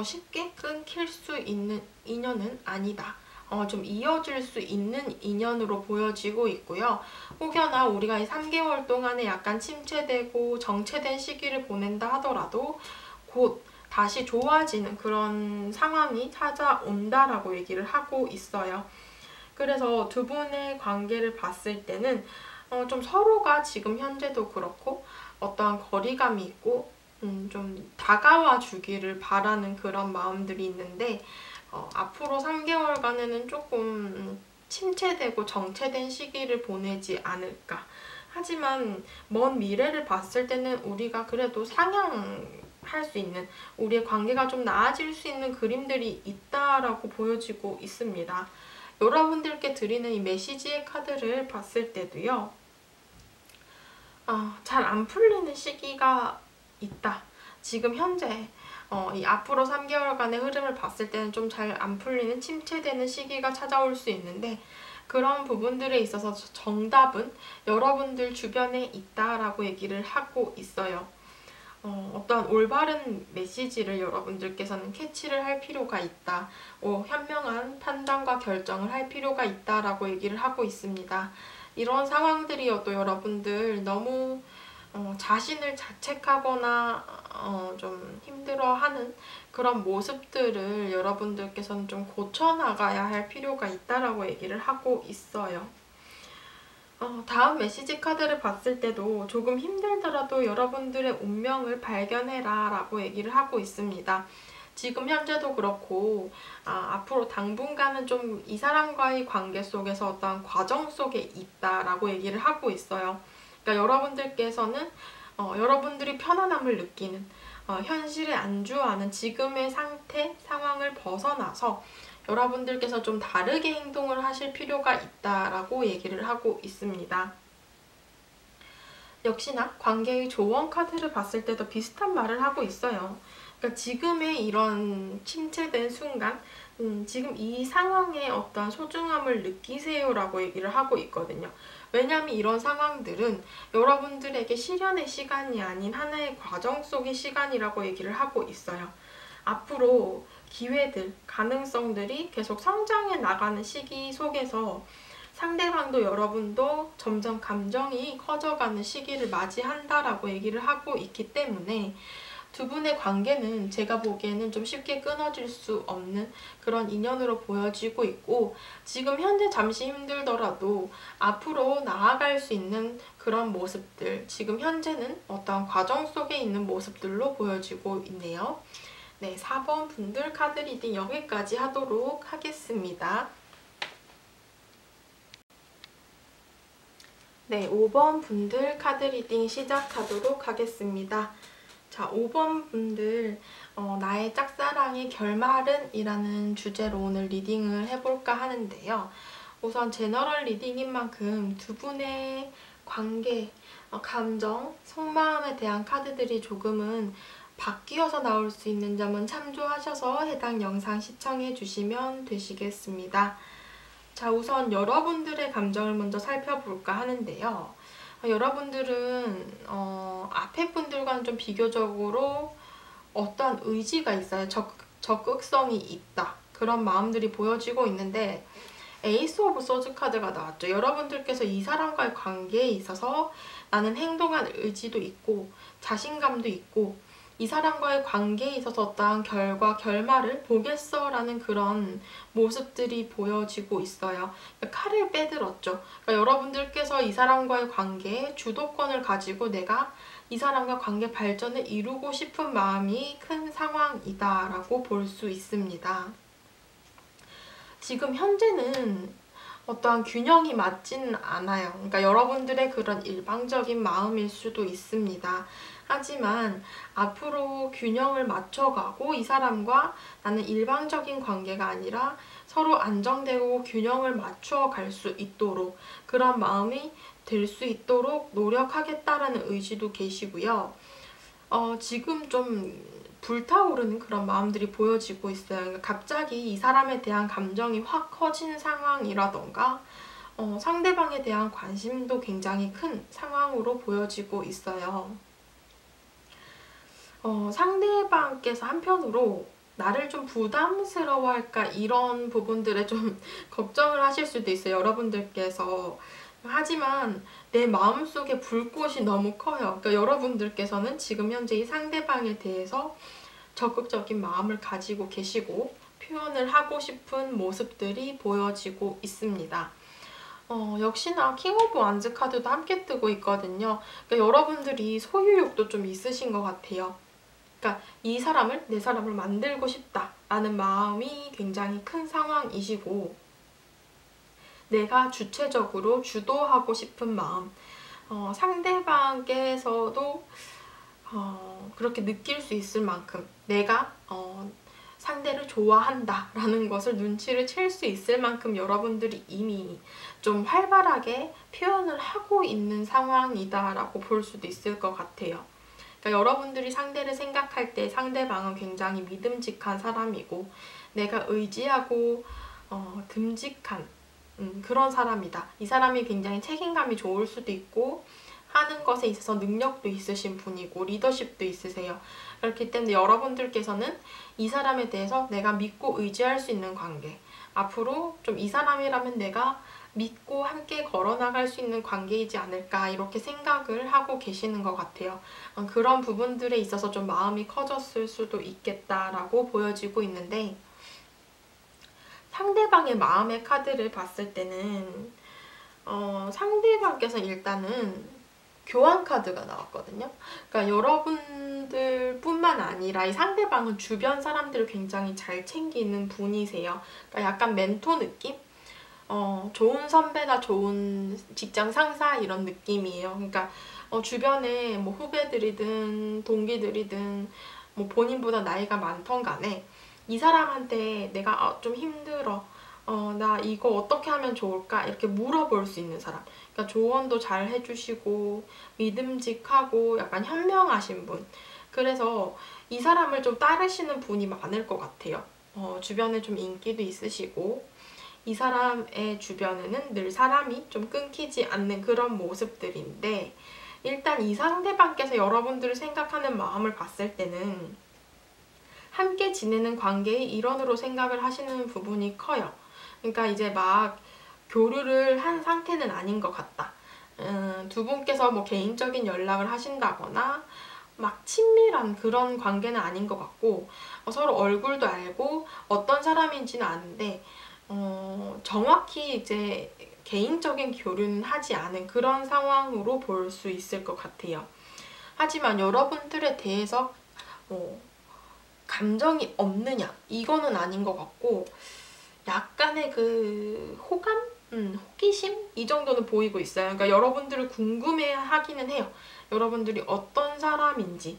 쉽게 끊길 수 있는 인연은 아니다. 좀 이어질 수 있는 인연으로 보여지고 있고요. 혹여나 우리가 이 3개월 동안에 약간 침체되고 정체된 시기를 보낸다 하더라도 곧 다시 좋아지는 그런 상황이 찾아온다라고 얘기를 하고 있어요. 그래서 두 분의 관계를 봤을 때는 좀 서로가 지금 현재도 그렇고 어떠한 거리감이 있고 좀 다가와 주기를 바라는 그런 마음들이 있는데, 앞으로 3개월간에는 조금 침체되고 정체된 시기를 보내지 않을까. 하지만 먼 미래를 봤을 때는 우리가 그래도 상향할 수 있는, 우리의 관계가 좀 나아질 수 있는 그림들이 있다라고 보여지고 있습니다. 여러분들께 드리는 이 메시지의 카드를 봤을 때도요, 잘 안 풀리는 시기가 있다. 지금 현재 이 앞으로 3개월간의 흐름을 봤을 때는 좀 잘 안 풀리는 침체되는 시기가 찾아올 수 있는데, 그런 부분들에 있어서 정답은 여러분들 주변에 있다라고 얘기를 하고 있어요. 어떤 올바른 메시지를 여러분들께서는 캐치를 할 필요가 있다. 현명한 판단과 결정을 할 필요가 있다라고 얘기를 하고 있습니다. 이런 상황들이어도 여러분들 너무 자신을 자책하거나 좀 힘들어하는 그런 모습들을 여러분들께서는 좀 고쳐나가야 할 필요가 있다라고 얘기를 하고 있어요. 다음 메시지 카드를 봤을 때도 조금 힘들더라도 여러분들의 운명을 발견해라 라고 얘기를 하고 있습니다. 지금 현재도 그렇고 앞으로 당분간은 좀 이 사람과의 관계 속에서 어떠한 과정 속에 있다라고 얘기를 하고 있어요. 그러니까 여러분들께서는 여러분들이 편안함을 느끼는, 현실에 안주하는 지금의 상태, 상황을 벗어나서 여러분들께서 좀 다르게 행동을 하실 필요가 있다라고 얘기를 하고 있습니다. 역시나 관계의 조언 카드를 봤을 때도 비슷한 말을 하고 있어요. 그러니까 지금의 이런 침체된 순간, 지금 이 상황의 어떤 소중함을 느끼세요라고 얘기를 하고 있거든요. 왜냐하면 이런 상황들은 여러분들에게 실현의 시간이 아닌 하나의 과정 속의 시간이라고 얘기를 하고 있어요. 앞으로 기회들, 가능성들이 계속 성장해 나가는 시기 속에서 상대방도 여러분도 점점 감정이 커져가는 시기를 맞이한다라고 얘기를 하고 있기 때문에 두 분의 관계는 제가 보기에는 좀 쉽게 끊어질 수 없는 그런 인연으로 보여지고 있고, 지금 현재 잠시 힘들더라도 앞으로 나아갈 수 있는 그런 모습들, 지금 현재는 어떤 과정 속에 있는 모습들로 보여지고 있네요. 네, 4번 분들 카드 리딩 여기까지 하도록 하겠습니다. 네, 5번 분들 카드 리딩 시작하도록 하겠습니다. 자, 5번 분들 나의 짝사랑의 결말은? 이라는 주제로 오늘 리딩을 해볼까 하는데요. 우선 제너럴 리딩인 만큼 두 분의 관계, 감정, 속마음에 대한 카드들이 조금은 바뀌어서 나올 수 있는 점은 참조하셔서 해당 영상 시청해 주시면 되시겠습니다. 자, 우선 여러분들의 감정을 먼저 살펴볼까 하는데요. 여러분들은 앞에 분들과는 좀 비교적으로 어떠한 의지가 있어요. 적극성이 있다. 그런 마음들이 보여지고 있는데, 에이스 오브 소즈 카드가 나왔죠. 여러분들께서 이 사람과의 관계에 있어서 나는 행동할 의지도 있고 자신감도 있고 이 사람과의 관계에 있어서 어떠한 결말을 보겠어 라는 그런 모습들이 보여지고 있어요. 칼을 빼들었죠. 그러니까 여러분들께서 이 사람과의 관계에 주도권을 가지고 내가 이 사람과 관계 발전을 이루고 싶은 마음이 큰 상황이다 라고 볼 수 있습니다. 지금 현재는 어떠한 균형이 맞지는 않아요. 그러니까 여러분들의 그런 일방적인 마음일 수도 있습니다. 하지만 앞으로 균형을 맞춰가고 이 사람과 나는 일방적인 관계가 아니라 서로 안정되고 균형을 맞추어 갈 수 있도록 그런 마음이 될 수 있도록 노력하겠다라는 의지도 계시고요. 지금 좀 불타오르는 그런 마음들이 보여지고 있어요. 그러니까 갑자기 이 사람에 대한 감정이 확 커진 상황이라던가 상대방에 대한 관심도 굉장히 큰 상황으로 보여지고 있어요. 상대방께서 한편으로 나를 좀 부담스러워할까 이런 부분들에 좀 걱정을 하실 수도 있어요. 여러분들께서. 하지만 내 마음속에 불꽃이 너무 커요. 그러니까 여러분들께서는 지금 현재 이 상대방에 대해서 적극적인 마음을 가지고 계시고 표현을 하고 싶은 모습들이 보여지고 있습니다. 역시나 킹 오브 완즈 카드도 함께 뜨고 있거든요. 그러니까 여러분들이 소유욕도 좀 있으신 것 같아요. 그러니까 이 사람을 내 사람을 만들고 싶다라는 마음이 굉장히 큰 상황이시고 내가 주체적으로 주도하고 싶은 마음 상대방께서도 그렇게 느낄 수 있을 만큼 내가 상대를 좋아한다 라는 것을 눈치를 챌 수 있을 만큼 여러분들이 이미 좀 활발하게 표현을 하고 있는 상황이다 라고 볼 수도 있을 것 같아요. 그러니까 여러분들이 상대를 생각할 때 상대방은 굉장히 믿음직한 사람이고 내가 의지하고 듬직한 그런 사람이다. 이 사람이 굉장히 책임감이 좋을 수도 있고 하는 것에 있어서 능력도 있으신 분이고 리더십도 있으세요. 그렇기 때문에 여러분들께서는 이 사람에 대해서 내가 믿고 의지할 수 있는 관계, 앞으로 좀 이 사람이라면 내가 믿고 함께 걸어나갈 수 있는 관계이지 않을까 이렇게 생각을 하고 계시는 것 같아요. 그런 부분들에 있어서 좀 마음이 커졌을 수도 있겠다라고 보여지고 있는데 상대방의 마음의 카드를 봤을 때는 상대방께서 일단은 교환 카드가 나왔거든요. 그러니까 여러분들뿐만 아니라 이 상대방은 주변 사람들을 굉장히 잘 챙기는 분이세요. 그러니까 약간 멘토 느낌? 좋은 선배나 좋은 직장 상사 이런 느낌이에요. 그러니까 주변에 뭐 후배들이든 동기들이든 뭐 본인보다 나이가 많던 간에 이 사람한테 내가 좀 힘들어 나 이거 어떻게 하면 좋을까? 이렇게 물어볼 수 있는 사람. 그러니까 조언도 잘 해주시고 믿음직하고 약간 현명하신 분. 그래서 이 사람을 좀 따르시는 분이 많을 것 같아요. 주변에 좀 인기도 있으시고 이 사람의 주변에는 늘 사람이 좀 끊기지 않는 그런 모습들인데 일단 이 상대방께서 여러분들을 생각하는 마음을 봤을 때는 함께 지내는 관계의 일원으로 생각을 하시는 부분이 커요. 그러니까 이제 막 교류를 한 상태는 아닌 것 같다. 두 분께서 뭐 개인적인 연락을 하신다거나 막 친밀한 그런 관계는 아닌 것 같고 서로 얼굴도 알고 어떤 사람인지는 아는데 정확히 이제 개인적인 교류는 하지 않은 그런 상황으로 볼 수 있을 것 같아요. 하지만 여러분들에 대해서 감정이 없느냐 이거는 아닌 것 같고 약간의 그 호감? 호기심? 이 정도는 보이고 있어요. 그러니까 여러분들을 궁금해 하기는 해요. 여러분들이 어떤 사람인지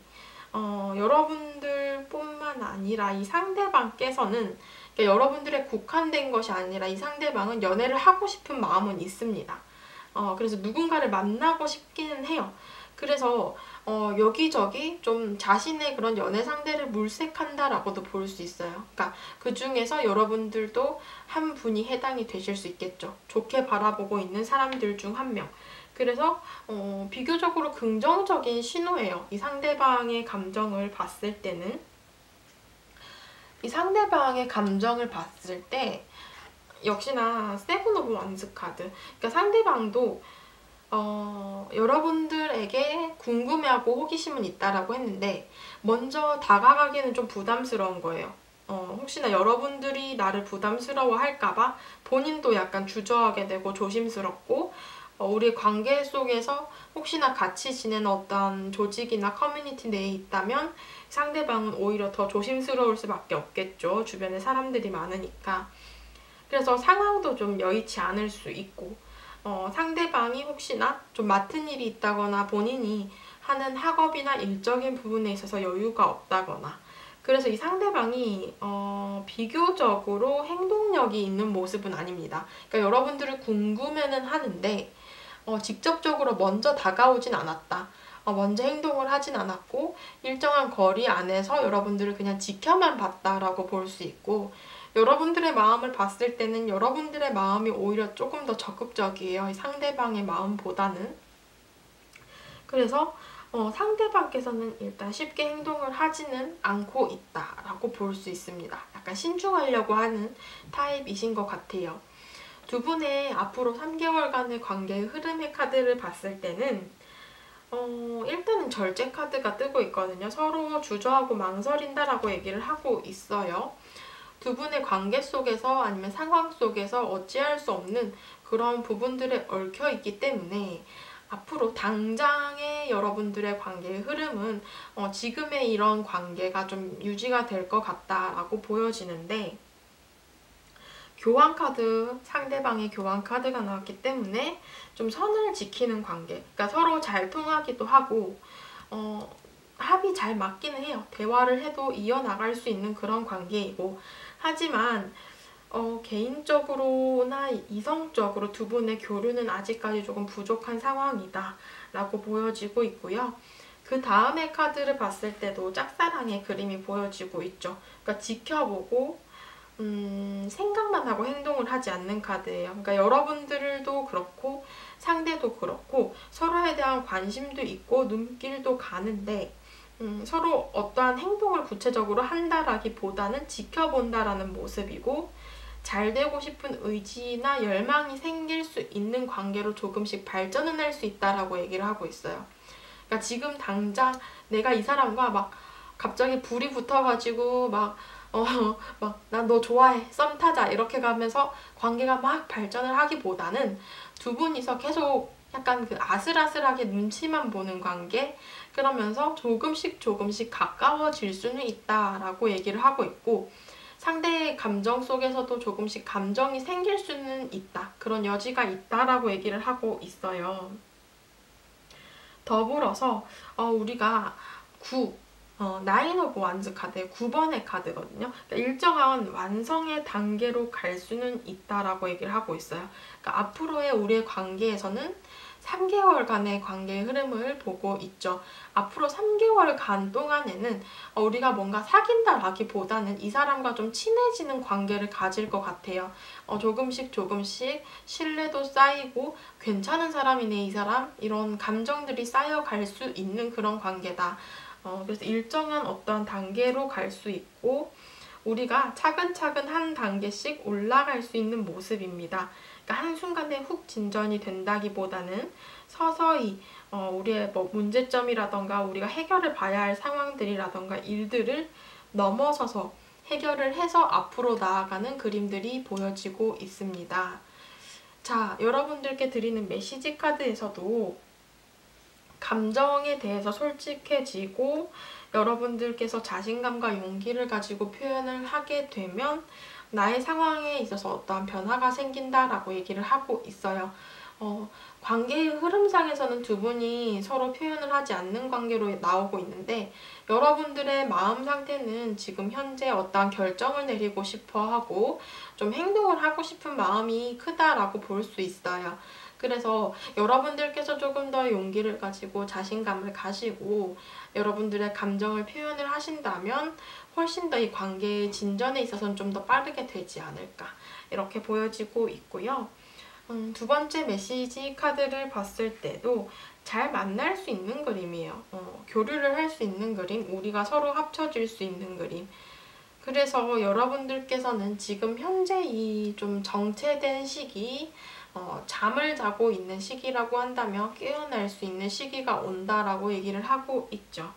여러분들뿐만 아니라 이 상대방께서는 그러니까 여러분들의 국한된 것이 아니라 이 상대방은 연애를 하고 싶은 마음은 있습니다. 그래서 누군가를 만나고 싶기는 해요. 그래서 여기저기 좀 자신의 그런 연애 상대를 물색한다라고도 볼 수 있어요. 그러니까 그 중에서 여러분들도 한 분이 해당이 되실 수 있겠죠. 좋게 바라보고 있는 사람들 중 한 명. 그래서 비교적으로 긍정적인 신호예요. 이 상대방의 감정을 봤을 때는. 이 상대방의 감정을 봤을 때 역시나 세븐 오브 완즈 카드. 그러니까 상대방도 여러분들에게 궁금해하고 호기심은 있다라고 했는데 먼저 다가가기는 좀 부담스러운 거예요. 혹시나 여러분들이 나를 부담스러워 할까봐 본인도 약간 주저하게 되고 조심스럽고 우리 관계 속에서 혹시나 같이 지내는 어떤 조직이나 커뮤니티 내에 있다면 상대방은 오히려 더 조심스러울 수밖에 없겠죠. 주변에 사람들이 많으니까. 그래서 상황도 좀 여의치 않을 수 있고, 상대방이 혹시나 좀 맡은 일이 있다거나 본인이 하는 학업이나 일적인 부분에 있어서 여유가 없다거나, 그래서 이 상대방이 비교적으로 행동력이 있는 모습은 아닙니다. 그러니까 여러분들을 궁금해는 하는데 직접적으로 먼저 다가오진 않았다. 먼저 행동을 하진 않았고 일정한 거리 안에서 여러분들을 그냥 지켜만 봤다라고 볼 수 있고, 여러분들의 마음을 봤을 때는 여러분들의 마음이 오히려 조금 더 적극적이에요. 상대방의 마음보다는. 그래서 상대방께서는 일단 쉽게 행동을 하지는 않고 있다라고 볼 수 있습니다. 약간 신중하려고 하는 타입이신 것 같아요. 두 분의 앞으로 3개월간의 관계의 흐름의 카드를 봤을 때는 일단은 절제 카드가 뜨고 있거든요. 서로 주저하고 망설인다라고 얘기를 하고 있어요. 두 분의 관계 속에서 아니면 상황 속에서 어찌할 수 없는 그런 부분들에 얽혀 있기 때문에 앞으로 당장의 여러분들의 관계의 흐름은 지금의 이런 관계가 좀 유지가 될 것 같다라고 보여지는데, 교환 카드, 상대방의 교환 카드가 나왔기 때문에 좀 선을 지키는 관계, 그러니까 서로 잘 통하기도 하고 합이 잘 맞기는 해요. 대화를 해도 이어나갈 수 있는 그런 관계이고, 하지만 개인적으로나 이성적으로 두 분의 교류는 아직까지 조금 부족한 상황이다 라고 보여지고 있고요. 그 다음에 카드를 봤을 때도 짝사랑의 그림이 보여지고 있죠. 그러니까 지켜보고 생각만 하고 행동을 하지 않는 카드예요. 그러니까 여러분들도 그렇고 상대도 그렇고 서로에 대한 관심도 있고 눈길도 가는데 서로 어떠한 행동을 구체적으로 한다라기보다는 지켜본다라는 모습이고, 잘 되고 싶은 의지나 열망이 생길 수 있는 관계로 조금씩 발전을 할 수 있다라고 얘기를 하고 있어요. 그러니까 지금 당장 내가 이 사람과 막 갑자기 불이 붙어가지고 난 너 좋아해, 썸 타자 이렇게 가면서 관계가 막 발전을 하기보다는 두 분이서 계속 약간 그 아슬아슬하게 눈치만 보는 관계, 그러면서 조금씩 가까워질 수는 있다라고 얘기를 하고 있고, 상대의 감정 속에서도 조금씩 감정이 생길 수는 있다, 그런 여지가 있다라고 얘기를 하고 있어요. 더불어서 우리가 9, 나인 오브 완즈 카드의 9번의 카드거든요. 그러니까 일정한 완성의 단계로 갈 수는 있다라고 얘기를 하고 있어요. 그러니까 앞으로의 우리의 관계에서는 3개월간의 관계의 흐름을 보고 있죠. 앞으로 3개월간 동안에는 우리가 뭔가 사귄다라기보다는 이 사람과 좀 친해지는 관계를 가질 것 같아요. 조금씩 신뢰도 쌓이고 괜찮은 사람이네 이 사람, 이런 감정들이 쌓여갈 수 있는 그런 관계다. 그래서 일정한 어떤 단계로 갈 수 있고 우리가 차근차근 한 단계씩 올라갈 수 있는 모습입니다. 그러니까 한순간에 훅 진전이 된다기보다는 서서히 우리의 문제점이라던가 우리가 해결을 봐야 할 상황들이라던가 일들을 넘어서서 해결을 해서 앞으로 나아가는 그림들이 보여지고 있습니다. 자, 여러분들께 드리는 메시지 카드에서도 감정에 대해서 솔직해지고 여러분들께서 자신감과 용기를 가지고 표현을 하게 되면 나의 상황에 있어서 어떠한 변화가 생긴다라고 얘기를 하고 있어요. 관계의 흐름상에서는 두 분이 서로 표현을 하지 않는 관계로 나오고 있는데, 여러분들의 마음 상태는 지금 현재 어떠한 결정을 내리고 싶어 하고 좀 행동을 하고 싶은 마음이 크다라고 볼 수 있어요. 그래서 여러분들께서 조금 더 용기를 가지고 자신감을 가지고 여러분들의 감정을 표현을 하신다면 훨씬 더 이 관계의 진전에 있어서는 좀 더 빠르게 되지 않을까, 이렇게 보여지고 있고요. 두 번째 메시지 카드를 봤을 때도 잘 만날 수 있는 그림이에요. 교류를 할 수 있는 그림, 우리가 서로 합쳐질 수 있는 그림. 그래서 여러분들께서는 지금 현재 이 좀 정체된 시기, 잠을 자고 있는 시기라고 한다면 깨어날 수 있는 시기가 온다라고 얘기를 하고 있죠.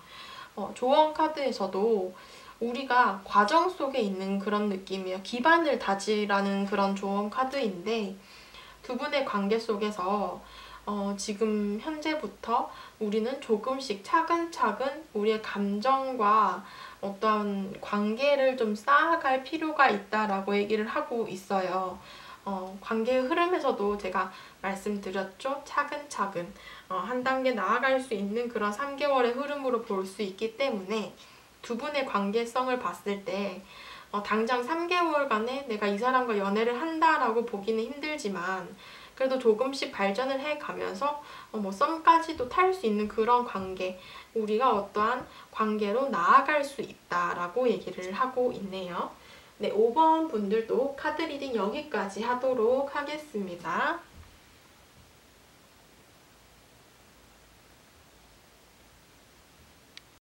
조언 카드에서도 우리가 과정 속에 있는 그런 느낌이에요. 기반을 다지라는 그런 조언 카드인데, 두 분의 관계 속에서 지금 현재부터 우리는 조금씩 차근차근 우리의 감정과 어떤 관계를 좀 쌓아갈 필요가 있다라고 얘기를 하고 있어요. 관계의 흐름에서도 제가 말씀드렸죠. 차근차근 한 단계 나아갈 수 있는 그런 3개월의 흐름으로 볼 수 있기 때문에 두 분의 관계성을 봤을 때 당장 3개월간에 내가 이 사람과 연애를 한다라고 보기는 힘들지만 그래도 조금씩 발전을 해가면서 뭐 썸까지도 탈 수 있는 그런 관계, 우리가 어떠한 관계로 나아갈 수 있다라고 얘기를 하고 있네요. 네, 5번 분들도 카드 리딩 여기까지 하도록 하겠습니다.